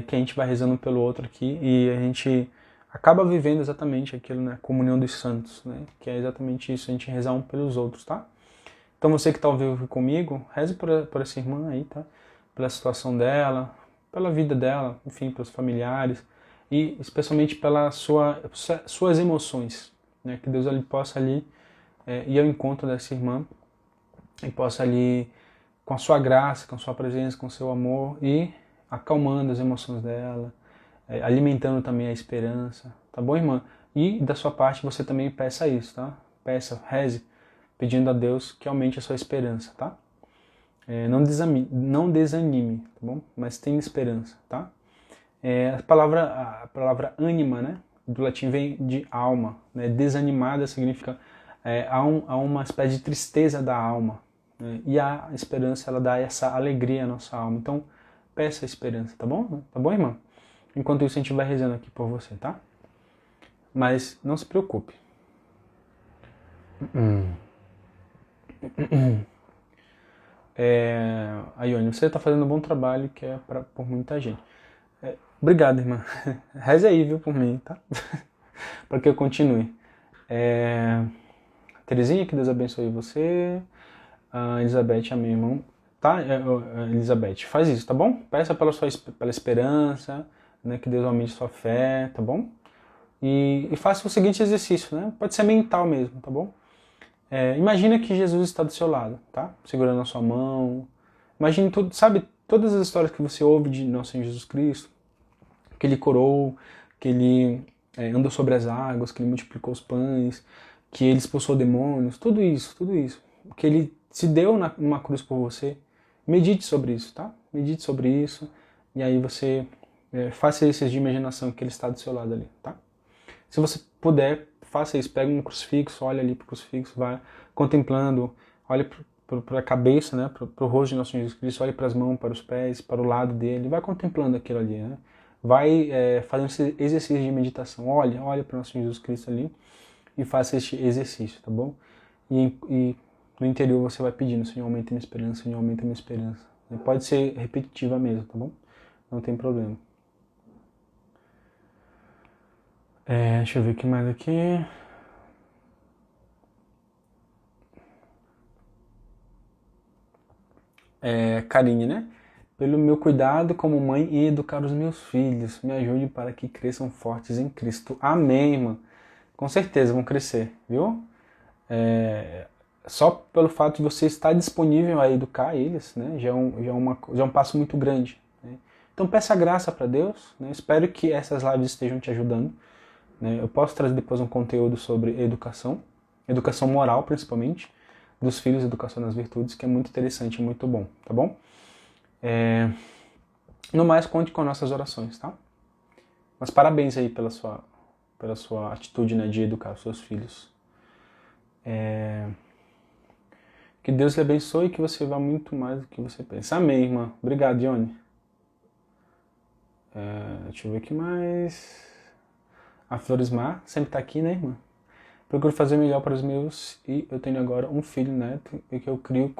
Que a gente vai rezando pelo outro aqui e a gente acaba vivendo exatamente aquilo, né? Comunhão dos santos, né? Que é exatamente isso, a gente rezar um pelos outros, tá? Então você que está ao vivo comigo, reze por essa irmã aí, tá? Pela situação dela, pela vida dela, enfim, pelos familiares e especialmente pelas suas emoções, né? Que Deus ali possa ali ir ao encontro dessa irmã e possa ali, com a sua graça, com a sua presença, com o seu amor, ir acalmando as emoções dela, alimentando também a esperança, tá bom, irmã? E da sua parte você também peça isso, tá? Peça, reze, pedindo a Deus que aumente a sua esperança, tá? Não desanime, tá bom? Mas tenha esperança, tá? A palavra ânima, né? Do latim vem de alma, né? Desanimada significa há uma espécie de tristeza da alma, né? E a esperança, ela dá essa alegria à nossa alma. Então, peça a esperança, tá bom? Tá bom, irmã? Enquanto isso, a gente vai rezando aqui por você, tá? Mas não se preocupe. Ione, você está fazendo um bom trabalho que é por muita gente. Obrigado, irmã. Reze aí, viu, por mim, tá? Para que eu continue. Terezinha, que Deus abençoe você. Elizabeth, a minha irmã. Tá, Elizabeth, faz isso, tá bom? Peça pela esperança, né, que Deus aumente sua fé, tá bom? E faça o seguinte exercício, né? Pode ser mental mesmo, tá bom? Imagina que Jesus está do seu lado, tá? Segurando a sua mão. Imagine tudo, sabe, todas as histórias que você ouve de Nosso Senhor Jesus Cristo, que Ele curou, que Ele andou sobre as águas, que Ele multiplicou os pães, que Ele expulsou demônios, tudo isso, que Ele se deu numa cruz por você. Medite sobre isso, tá? Medite sobre isso, e aí você faça exercício de imaginação que Ele está do seu lado ali, tá? Se você puder, faça isso, pega um crucifixo, olha ali para o crucifixo, vai contemplando, olha para a cabeça, né, para o rosto de Nosso Senhor Jesus Cristo, olha para as mãos, para os pés, para o lado dele, vai contemplando aquilo ali, né? Vai fazendo esse exercício de meditação, olha para o Nosso Senhor Jesus Cristo ali e faça este exercício, tá bom? E no interior você vai pedindo, Senhor, aumenta a minha esperança, Senhor, aumenta a minha esperança. Pode ser repetitiva mesmo, tá bom? Não tem problema. Deixa eu ver o que mais aqui. Karine, né? Pelo meu cuidado como mãe e educar os meus filhos, me ajude para que cresçam fortes em Cristo. Amém, irmã. Com certeza vão crescer, viu? Só pelo fato de você estar disponível a educar eles, né? Já é um passo muito grande. Né? Então peça graça para Deus, né? Espero que essas lives estejam te ajudando, né? Eu posso trazer depois um conteúdo sobre educação moral principalmente, dos filhos, educação nas virtudes, que é muito interessante e muito bom, tá bom? No mais, conte com nossas orações, tá? Mas parabéns aí pela sua atitude, né, de educar os seus filhos. Que Deus lhe abençoe e que você vá muito mais do que você pensa. Amém, irmã. Obrigado, Ione. Deixa eu ver o que mais. A Floresmar sempre tá aqui, né, irmã? Procuro fazer o melhor para os meus e eu tenho agora um filho neto e que eu crio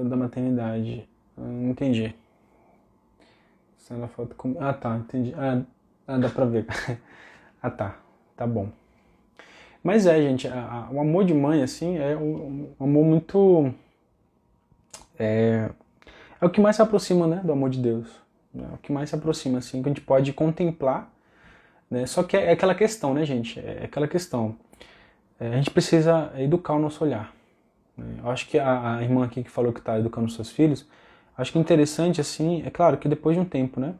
da maternidade. Não entendi. Na foto com... Ah, tá, entendi. Dá pra ver. Tá bom. Mas gente, o amor de mãe, assim, é um amor muito... É o que mais se aproxima, né, do amor de Deus. É o que mais se aproxima, assim, que a gente pode contemplar, né? Só que é aquela questão, né, gente? É aquela questão. A gente precisa educar o nosso olhar. Né? Eu acho que a irmã aqui que falou que está educando os seus filhos, acho que é interessante, assim, é claro que depois de um tempo, né?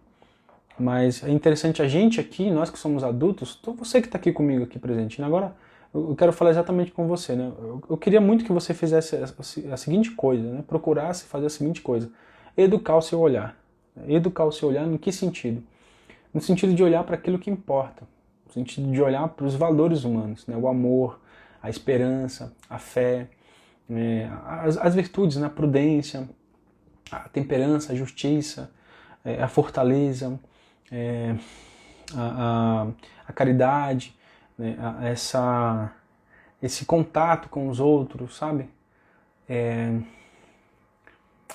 Mas é interessante a gente aqui, nós que somos adultos, você que está aqui comigo, aqui presente, né? Agora eu quero falar exatamente com você, né? Eu queria muito que você fizesse a seguinte coisa, né? Procurasse fazer a seguinte coisa: educar o seu olhar. Educar o seu olhar em que sentido? No sentido de olhar para aquilo que importa, no sentido de olhar para os valores humanos, né? O amor, a esperança, a fé, as virtudes, né? A prudência, a temperança, a justiça, a fortaleza, a caridade, né? Esse contato com os outros, sabe?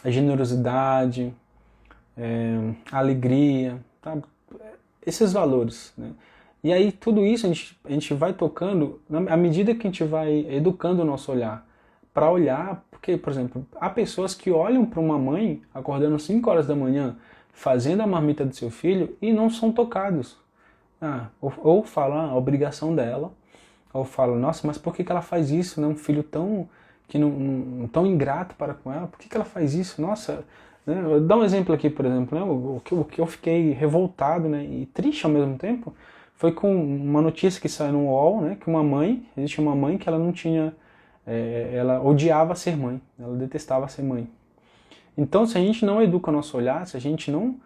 A generosidade, a alegria, sabe? Esses valores, né? E aí tudo isso a gente vai tocando à medida que a gente vai educando o nosso olhar para olhar, porque, por exemplo, há pessoas que olham para uma mãe acordando 5 horas da manhã, fazendo a marmita do seu filho e não são tocados. Ou falam a obrigação dela, ou falam, nossa, mas por que ela faz isso, né? Um filho tão tão ingrato para com ela, por que ela faz isso? Nossa, né? Vou dar um exemplo aqui, por exemplo, né? O que eu fiquei revoltado, né? E triste ao mesmo tempo foi com uma notícia que saiu no UOL, né? Que existe uma mãe que ela não tinha, ela odiava ser mãe, ela detestava ser mãe. Então, se a gente não educa o nosso olhar, se a gente não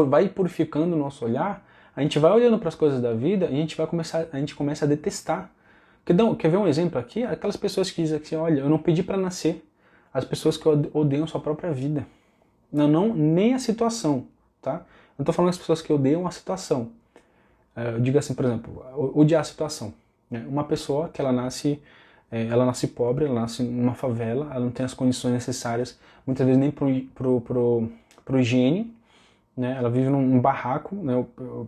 vai purificando o nosso olhar, a gente vai olhando para as coisas da vida e a gente começa a detestar. Quer ver um exemplo aqui? Aquelas pessoas que dizem assim, olha, eu não pedi para nascer. As pessoas que odeiam sua própria vida. Não, nem a situação, tá? Não estou falando das pessoas que odeiam a situação. Eu digo assim, por exemplo, odiar a situação. Né? Uma pessoa que ela nasce pobre, ela nasce numa favela, ela não tem as condições necessárias, muitas vezes nem pro higiene, né? Ela vive num barraco, né?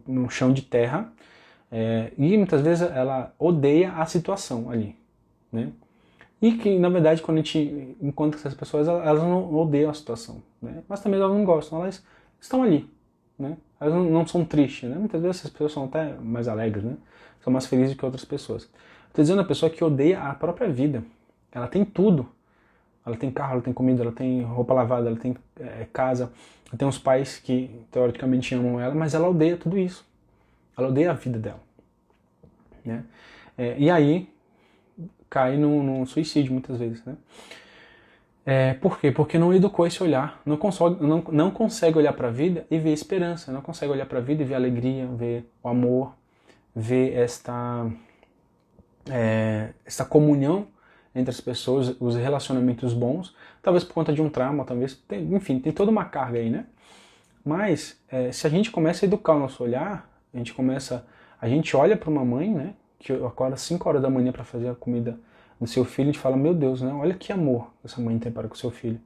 Num chão de terra, e muitas vezes ela odeia a situação ali, né? E que, na verdade, quando a gente encontra essas pessoas, elas não odeiam a situação, né? Mas também elas não gostam, elas estão ali, né? Elas não são tristes, né? Muitas vezes essas pessoas são até mais alegres, né? São mais felizes que outras pessoas. Estou dizendo a pessoa que odeia a própria vida. Ela tem tudo. Ela tem carro, ela tem comida, ela tem roupa lavada, ela tem casa, ela tem uns pais que teoricamente amam ela, mas ela odeia tudo isso. Ela odeia a vida dela, né? E aí cai no suicídio muitas vezes, né? Por quê? Porque não educou esse olhar, não consegue olhar para a vida e ver esperança, não consegue olhar para a vida e ver alegria, ver o amor, ver esta comunhão entre as pessoas, os relacionamentos bons, talvez por conta de um trauma, talvez, enfim, tem toda uma carga aí, né? Mas se a gente começa a educar o nosso olhar, a gente olha para uma mãe, né, que acorda 5 horas da manhã para fazer a comida do seu filho, a gente fala, meu Deus, né, olha que amor essa mãe tem para com o seu filho.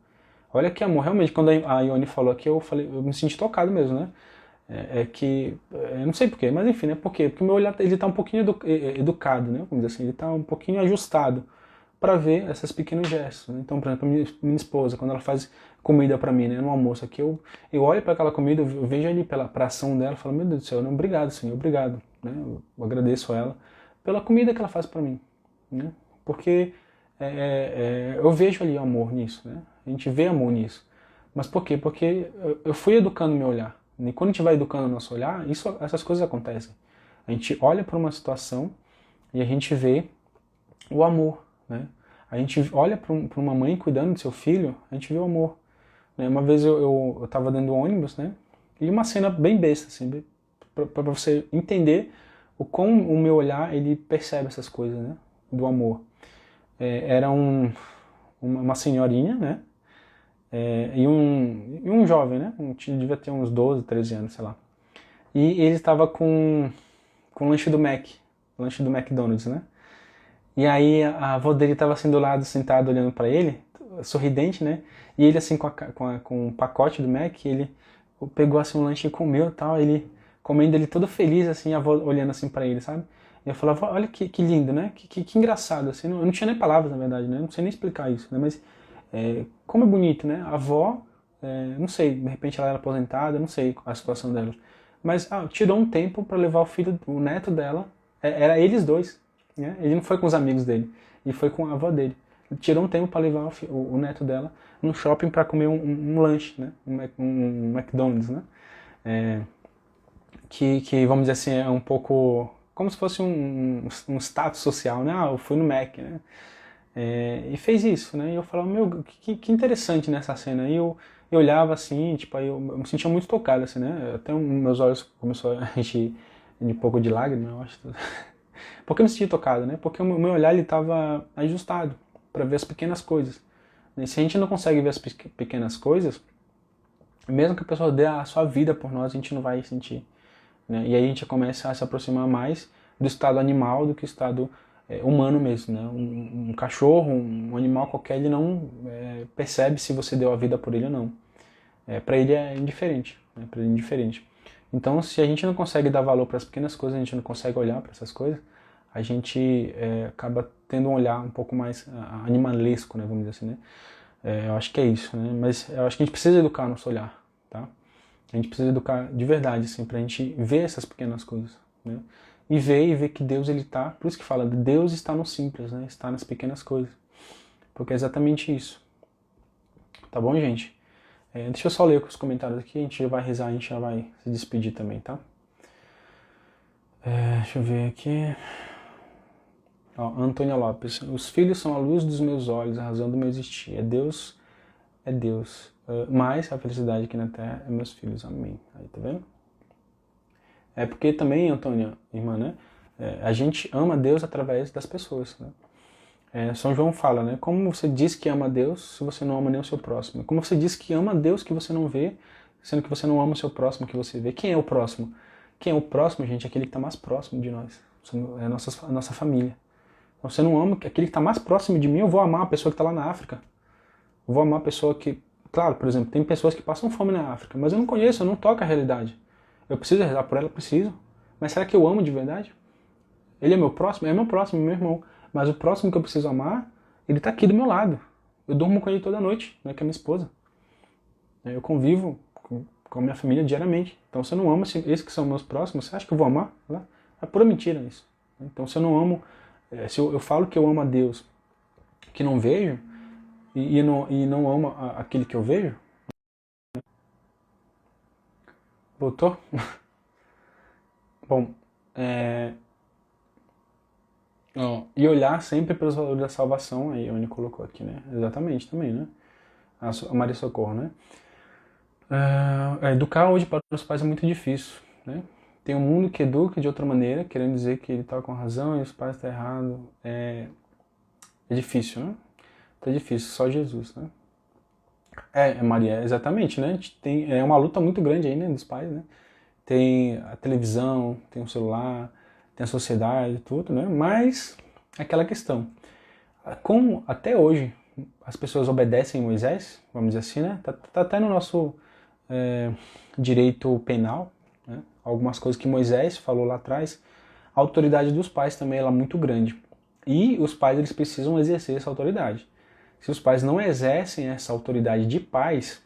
Olha que amor, realmente, quando a Ione falou aqui, eu me senti tocado mesmo, né? Eu não sei porquê, mas enfim, né? Por quê? Porque o meu olhar ele tá um pouquinho educado, né? Vamos dizer assim, ele tá um pouquinho ajustado para ver esses pequenos gestos. Né? Então, por exemplo, minha esposa, quando ela faz comida para mim, né, no almoço aqui, eu olho para aquela comida, eu vejo ali pra ação dela, falo, meu Deus do céu, não, obrigado, Senhor, obrigado. Né? Eu agradeço a ela pela comida que ela faz para mim, né? Porque eu vejo ali amor nisso, né? A gente vê amor nisso. Mas por quê? Porque eu fui educando meu olhar. E quando a gente vai educando o nosso olhar, essas coisas acontecem. A gente olha para uma situação e a gente vê o amor, né? A gente olha para uma mãe cuidando do seu filho, a gente vê o amor. Né? Uma vez eu estava dentro do ônibus, né? E uma cena bem besta, assim, para você entender o como o meu olhar ele percebe essas coisas, né? Do amor. Era uma senhorinha, né? E um jovem, né? Devia ter uns 12, 13 anos, sei lá. E ele estava com o lanche do Mac, o lanche do McDonald's, né? E aí a avó dele estava assim do lado, sentado, olhando para ele, sorridente, né? E ele assim com um pacote do Mac, ele pegou assim um lanche e comeu e tal, ele comendo ele todo feliz, assim, a avó olhando assim para ele, sabe? E eu falava, olha que lindo, né? Que engraçado, assim, eu não tinha nem palavras, na verdade, né? Eu não sei nem explicar isso, né? Mas como é bonito, né? A avó, não sei, de repente ela era aposentada, não sei a situação dela. Mas tirou um tempo para levar o filho, o neto dela, era eles dois, né? Ele não foi com os amigos dele, ele foi com a avó dele. Ele tirou um tempo para levar o neto dela no shopping para comer um lanche, né? Um McDonald's, né? Que, vamos dizer assim, é um pouco como se fosse um status social, né? Eu fui no Mac, né? E fez isso, né? E eu falava, meu, que interessante nessa cena. E eu olhava assim, tipo, aí eu me sentia muito tocado, assim, né? Até meus olhos começaram a encher de um pouco de lágrima, eu acho. Porque eu me sentia tocado, né? Porque o meu olhar ele estava ajustado para ver as pequenas coisas. E se a gente não consegue ver as pequenas coisas, mesmo que a pessoa dê a sua vida por nós, a gente não vai sentir. Né? E aí a gente começa a se aproximar mais do estado animal do que o estado humano mesmo. Né? Um cachorro, um animal qualquer, ele não percebe se você deu a vida por ele ou não. Para ele é indiferente. Né? Para ele é indiferente. Então, se a gente não consegue dar valor para as pequenas coisas, a gente não consegue olhar para essas coisas, a gente acaba tendo um olhar um pouco mais animalesco, né? Vamos dizer assim, né? Eu acho que é isso, né? Mas eu acho que a gente precisa educar nosso olhar, tá? A gente precisa educar de verdade, assim, pra gente ver essas pequenas coisas, né? E ver que Deus, ele tá, por isso que fala, Deus está no simples, né? Está nas pequenas coisas. Porque é exatamente isso. Tá bom, gente? Deixa eu só ler os comentários aqui, a gente já vai rezar, a gente já vai se despedir também, tá? Deixa eu ver aqui. Antônia Lopes. Os filhos são a luz dos meus olhos, a razão do meu existir. É Deus. Mas a felicidade aqui na Terra é meus filhos. Amém. Aí, tá vendo? Porque também, Antônia, irmã, né? A gente ama Deus através das pessoas, né? São João fala, né? Como você diz que ama Deus se você não ama nem o seu próximo? Como você diz que ama Deus que você não vê, sendo que você não ama o seu próximo que você vê? Quem é o próximo? Quem é o próximo, gente? É aquele que está mais próximo de nós. É a nossa família. Então, você não ama aquele que está mais próximo de mim, eu vou amar a pessoa que está lá na África. Eu vou amar a pessoa que... Claro, por exemplo, tem pessoas que passam fome na África, mas eu não conheço, eu não toco a realidade. Eu preciso rezar por ela? Preciso. Mas será que eu amo de verdade? Ele é meu próximo? É meu próximo, meu irmão. Mas o próximo que eu preciso amar, ele está aqui do meu lado. Eu durmo com ele toda noite, né, que é minha esposa. Eu convivo com a minha família diariamente. Então, se eu não amo esses que são meus próximos, você acha que eu vou amar? É pura mentira isso. Então, se eu não amo... Se eu falo que eu amo a Deus que não vejo, e não amo aquele que eu vejo... Voltou? Bom, e olhar sempre pelos valores da salvação, aí a Anny colocou aqui, né? Exatamente, também, né? A Maria Socorro, né? Educar hoje para os pais é muito difícil, né? Tem um mundo que educa de outra maneira, querendo dizer que ele está com razão e os pais estão errados. É difícil, né? Tá difícil, só Jesus, né? Maria, exatamente, né? É uma luta muito grande aí, né, dos pais, né? Tem a televisão, tem o celular, tem a sociedade, tudo, né? Mas aquela questão, como até hoje as pessoas obedecem Moisés, vamos dizer assim, né? Tá até no nosso direito penal, né? Algumas coisas que Moisés falou lá atrás, a autoridade dos pais também ela é muito grande. E os pais eles precisam exercer essa autoridade. Se os pais não exercem essa autoridade de pais,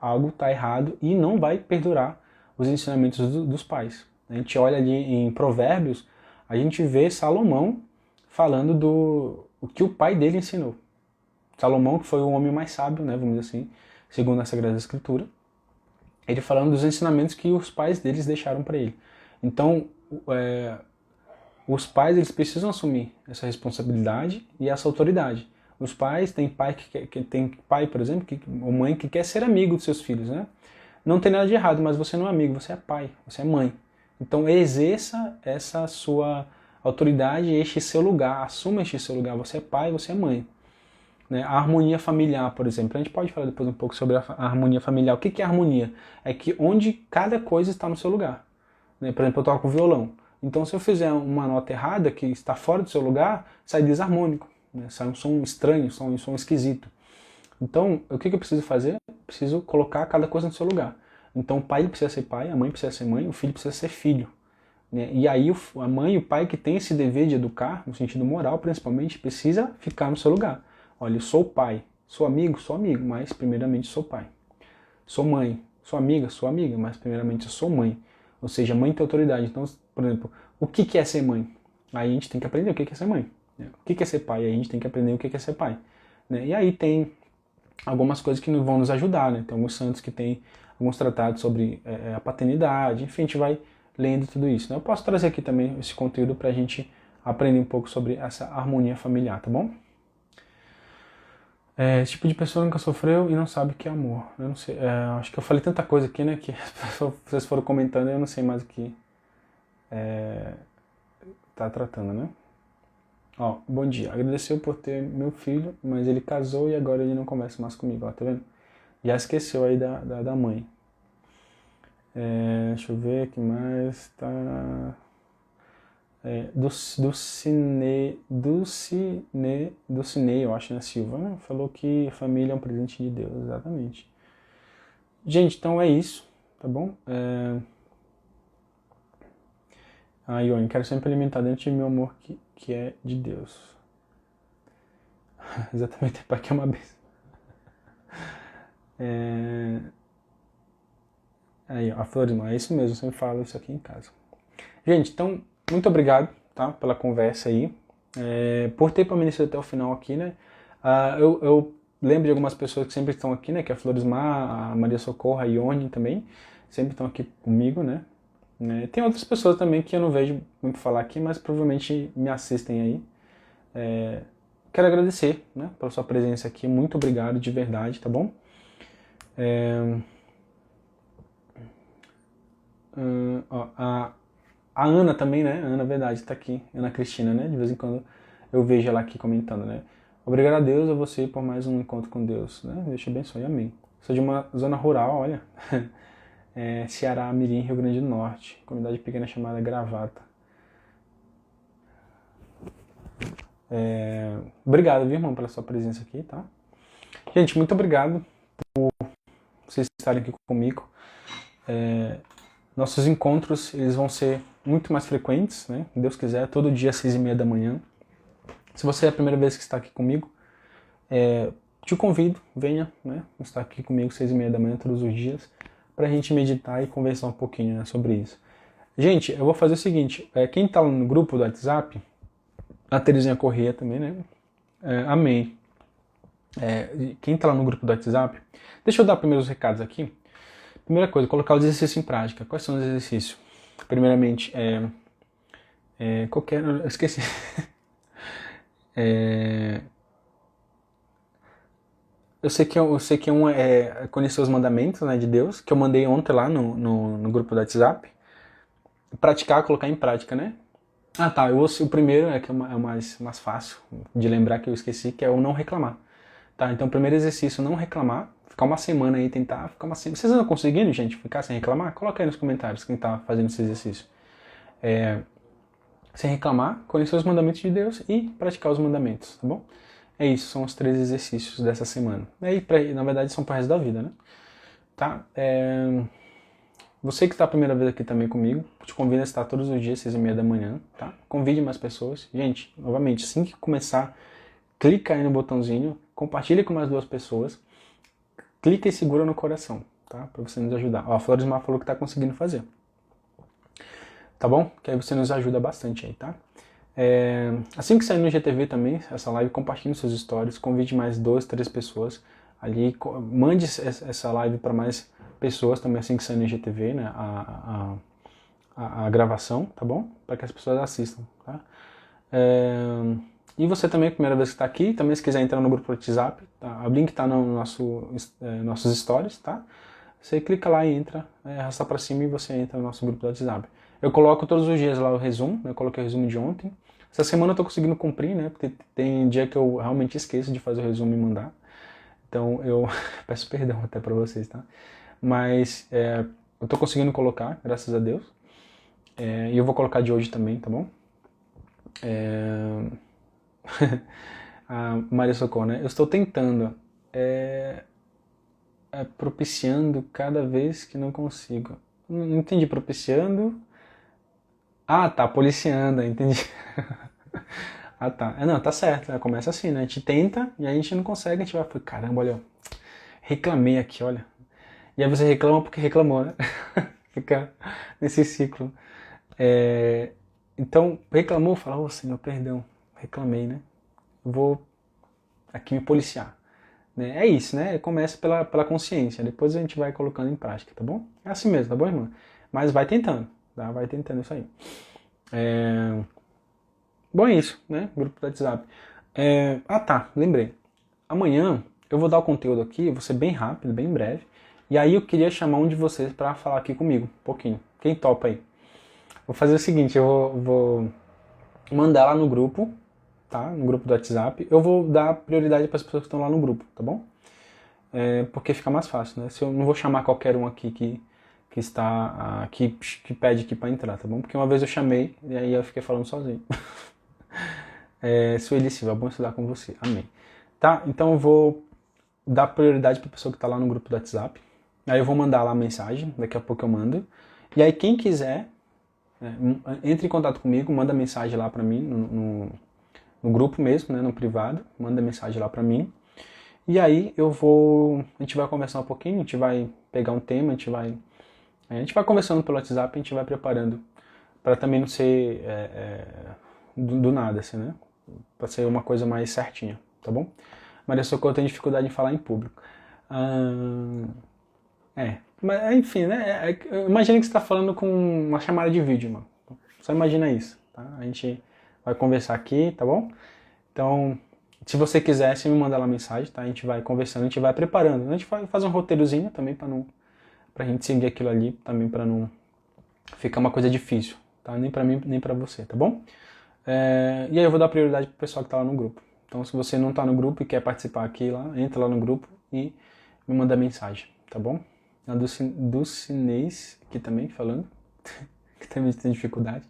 algo está errado e não vai perdurar os ensinamentos dos pais. A gente olha ali em Provérbios, a gente vê Salomão falando o que o pai dele ensinou. Salomão, que foi o homem mais sábio, né, vamos dizer assim, segundo a Sagrada Escritura, ele falando dos ensinamentos que os pais deles deixaram para ele. Então, os pais, eles precisam assumir essa responsabilidade e essa autoridade. Os pais, tem pai tem pai, por exemplo, ou mãe que quer ser amigo dos seus filhos, né? Não tem nada de errado, mas você não é amigo, você é pai, você é mãe. Então exerça essa sua autoridade, este seu lugar, assuma este seu lugar, você é pai, você é mãe. Né? A harmonia familiar, por exemplo, a gente pode falar depois um pouco sobre a harmonia familiar. O que é harmonia? É que onde cada coisa está no seu lugar. Né? Por exemplo, eu toco violão. Então se eu fizer uma nota errada, que está fora do seu lugar, sai desarmônico. Né? Sai um som estranho, um som esquisito. Então, o que eu preciso fazer? Eu preciso colocar cada coisa no seu lugar. Então, o pai precisa ser pai, a mãe precisa ser mãe, o filho precisa ser filho. Né? E aí, a mãe e o pai que tem esse dever de educar, no sentido moral principalmente, precisa ficar no seu lugar. Olha, eu sou pai, sou amigo, mas primeiramente sou pai. Sou mãe, sou amiga, mas primeiramente eu sou mãe. Ou seja, mãe tem autoridade. Então, por exemplo, o que é ser mãe? Aí a gente tem que aprender o que é ser mãe. Né? O que é ser pai? Aí a gente tem que aprender o que é ser pai. Né? E aí tem algumas coisas que vão nos ajudar, né? Tem alguns santos que têm alguns tratados sobre a paternidade, enfim, a gente vai lendo tudo isso. Né? Eu posso trazer aqui também esse conteúdo para a gente aprender um pouco sobre essa harmonia familiar, tá bom? Esse tipo de pessoa nunca sofreu e não sabe o que é amor. Eu não sei, acho que eu falei tanta coisa aqui, né, que vocês foram comentando e eu não sei mais o que tá tratando, né? Ó, bom dia. Agradeceu por ter meu filho, mas ele casou e agora ele não conversa mais comigo, ó, tá vendo? Já esqueceu aí da mãe. Deixa eu ver o que mais tá... do Cine, eu acho, né, Silva, né? Falou que a família é um presente de Deus, exatamente. Gente, então é isso, tá bom? Ione, quero sempre alimentar dentro de meu amor que é de Deus. Exatamente, pai que é uma bênção. Aí, ó, a Florimar, é isso mesmo, eu sempre falo isso aqui em casa. Gente, então, muito obrigado, tá, pela conversa aí, por ter permanecido até o final aqui, né? Eu lembro de algumas pessoas que sempre estão aqui, né, que é a Florismar, a Maria Socorro, a Ione também, sempre estão aqui comigo, né? Tem outras pessoas também que eu não vejo muito falar aqui, mas provavelmente me assistem aí. Quero agradecer, né, pela sua presença aqui, muito obrigado de verdade, tá bom? A Ana também, né? A Ana, verdade, tá aqui. Ana Cristina, né? De vez em quando eu vejo ela aqui comentando, né? Obrigado a Deus, a você por mais um encontro com Deus, né? Deus te abençoe, amém. Sou de uma zona rural, olha. Ceará, Mirim, Rio Grande do Norte. Comunidade pequena chamada Gravata. Obrigado, viu, irmão, pela sua presença aqui, tá? Gente, muito obrigado por vocês estarem aqui comigo. Nossos encontros, eles vão ser muito mais frequentes, né? Se Deus quiser, todo dia às 6h30 da manhã. Se você é a primeira vez que está aqui comigo, te convido, venha, né? Estar aqui comigo às 6h30 da manhã todos os dias, para a gente meditar e conversar um pouquinho, né, sobre isso. Gente, eu vou fazer o seguinte, quem está no grupo do WhatsApp, a Terezinha Corrêa também, né? Amém. Quem está lá no grupo do WhatsApp, deixa eu dar primeiro os recados aqui. Primeira coisa, colocar os exercícios em prática. Quais são os exercícios? Primeiramente, eu esqueci. Eu sei que um é conhecer os mandamentos, né, de Deus, que eu mandei ontem lá no grupo do WhatsApp. Praticar, colocar em prática, né? Tá, o primeiro que é o mais fácil de lembrar, que eu esqueci, que é o não reclamar. Tá, então o primeiro exercício, não reclamar. Ficar uma semana aí, tentar ficar uma semana. Vocês estão conseguindo, gente, ficar sem reclamar? Coloca aí nos comentários quem tá fazendo esse exercício. Sem reclamar, conhecer os mandamentos de Deus e praticar os mandamentos, tá bom? É isso, são os 3 exercícios dessa semana. E na verdade são para o resto da vida, né? Tá? Você que está a primeira vez aqui também comigo, te convido a estar todos os dias, 6h30 da manhã, tá? Convide mais pessoas. Gente, novamente, assim que começar, clica aí no botãozinho, compartilha com mais 2 pessoas, clica e segura no coração, tá? Para você nos ajudar. Ó, a Florismar falou que está conseguindo fazer. Tá bom? Que aí você nos ajuda bastante aí, tá? Assim que sair no IGTV também, essa live, compartilhe seus stories, convide mais 2, 3 pessoas ali, mande essa live para mais pessoas também assim que sair no IGTV, né, a gravação, tá bom? Para que as pessoas assistam, tá? E você também, primeira vez que está aqui, também se quiser entrar no grupo do WhatsApp, tá? O link está no nossos stories, tá? Você clica lá e entra, arrasta para cima e você entra no nosso grupo do WhatsApp. Eu coloco todos os dias lá o resumo, eu coloquei o resumo de ontem. Essa semana eu tô conseguindo cumprir, né? Porque tem dia que eu realmente esqueço de fazer o resumo e mandar. Então eu peço perdão até para vocês, tá? Mas eu tô conseguindo colocar, graças a Deus. E eu vou colocar de hoje também, tá bom? A Maria Socorro, né? Eu estou tentando, propiciando cada vez que não consigo. Não entendi, propiciando. Ah, tá, policiando, entendi. Ah, tá. Não, tá certo, começa assim, né? A gente tenta e a gente não consegue, a gente vai, caramba, olha, reclamei aqui, olha. E aí você reclama porque reclamou, né? Fica nesse ciclo. Então, reclamou, fala, ô Senhor, perdão, reclamei, né? Eu vou aqui me policiar. Né? É isso, né? Começa pela consciência, depois a gente vai colocando em prática, tá bom? É assim mesmo, tá bom, irmã? Mas vai tentando, tá? Vai tentando isso aí. Bom, é isso, né? Grupo do WhatsApp. Tá, lembrei. Amanhã eu vou dar o conteúdo aqui, vou ser bem rápido, bem breve. E aí eu queria chamar um de vocês para falar aqui comigo, um pouquinho. Quem topa aí? Vou fazer o seguinte, eu vou mandar lá no grupo, tá? No grupo do WhatsApp. Eu vou dar prioridade para as pessoas que estão lá no grupo, tá bom? Porque fica mais fácil, né? Se eu não vou chamar qualquer um aqui que está que pede aqui para entrar, tá bom? Porque uma vez eu chamei e aí eu fiquei falando sozinho. Sueli Silva, bom estudar com você. Amém. Tá? Então eu vou dar prioridade para a pessoa que está lá no grupo do WhatsApp. Aí eu vou mandar lá a mensagem, daqui a pouco eu mando. E aí quem quiser, entre em contato comigo, manda mensagem lá para mim, no grupo mesmo, né, no privado, manda mensagem lá para mim. E aí a gente vai conversar um pouquinho, a gente vai pegar um tema, a gente vai conversando pelo WhatsApp, a gente vai preparando para também não ser do nada, assim, né? Para ser uma coisa mais certinha, tá bom? Maria Socorro tem dificuldade em falar em público. Mas enfim, né? Imagina que você está falando com uma chamada de vídeo, mano. Só imagina isso, tá? A gente vai conversar aqui, tá bom? Então, se você quiser, você me manda lá a mensagem, tá? A gente vai conversando, a gente vai preparando. A gente vai fazer um roteirozinho também pra gente seguir aquilo ali, também pra não ficar uma coisa difícil, tá? Nem pra mim, nem pra você, tá bom? E aí eu vou dar prioridade pro pessoal que tá lá no grupo. Então, se você não tá no grupo e quer participar aqui lá, entra lá no grupo e me manda mensagem, tá bom? A Dulcinês aqui também falando, que também tem dificuldade.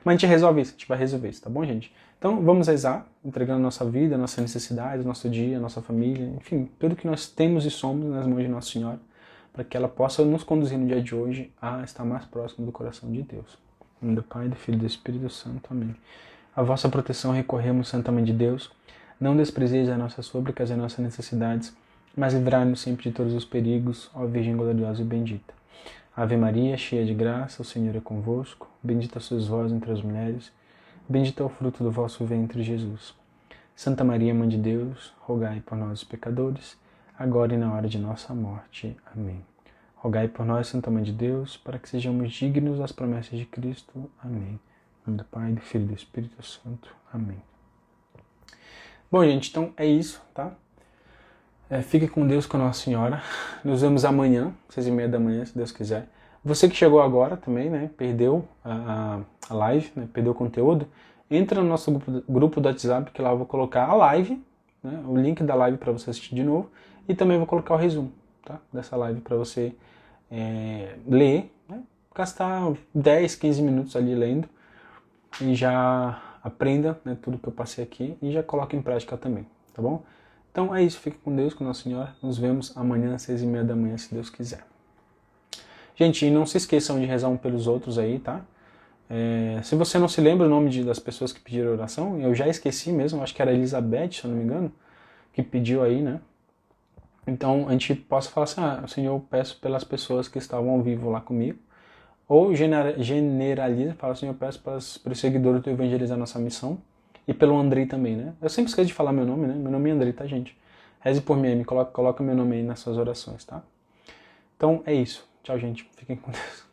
Mas a gente resolve isso, a gente vai resolver isso, tá bom, gente? Então, vamos rezar, entregando nossa vida, nossa necessidade, nosso dia, nossa família, enfim, tudo que nós temos e somos nas mãos de Nossa Senhora, para que ela possa nos conduzir no dia de hoje a estar mais próximo do coração de Deus. Em nome do Pai, do Filho e do Espírito Santo. Amém. A vossa proteção recorremos, Santa Mãe de Deus. Não desprezeis as nossas súplicas e as nossas necessidades, mas livrai-nos sempre de todos os perigos, ó Virgem gloriosa e bendita. Ave Maria, cheia de graça, o Senhor é convosco. Bendita sois vós entre as mulheres. Bendito é o fruto do vosso ventre, Jesus. Santa Maria, Mãe de Deus, rogai por nós, os pecadores, agora e na hora de nossa morte. Amém. Rogai por nós, Santa Mãe de Deus, para que sejamos dignos das promessas de Cristo. Amém. Em nome do Pai, do Filho e do Espírito Santo. Amém. Bom, gente, então é isso, tá? Fique com Deus, com a Nossa Senhora. Nos vemos amanhã, 6h30 da manhã, se Deus quiser. Você que chegou agora também, né, perdeu a live, né, perdeu o conteúdo, entra no nosso grupo do WhatsApp, que lá eu vou colocar a live, né, o link da live para você assistir de novo, e também vou colocar o resumo, tá, dessa live para você ler, né, gastar 10, 15 minutos ali lendo, e já aprenda, né, tudo que eu passei aqui, e já coloque em prática também, tá bom? Então é isso, fique com Deus, com Nossa Senhora. Nos vemos amanhã às 6h30 da manhã, se Deus quiser. Gente, e não se esqueçam de rezar um pelos outros aí, tá? Se você não se lembra o nome das pessoas que pediram oração, eu já esqueci mesmo, acho que era Elizabeth, se eu não me engano, que pediu aí, né? Então a gente possa falar assim, Senhor, eu peço pelas pessoas que estavam ao vivo lá comigo, Ou generaliza, fala assim, eu peço para os seguidores do Evangelizar Nossa Missão. E pelo Andrei também, né? Eu sempre esqueço de falar meu nome, né? Meu nome é Andrei, tá, gente? Reze por mim, coloca meu nome aí nas suas orações, tá? Então é isso. Tchau, gente. Fiquem com Deus.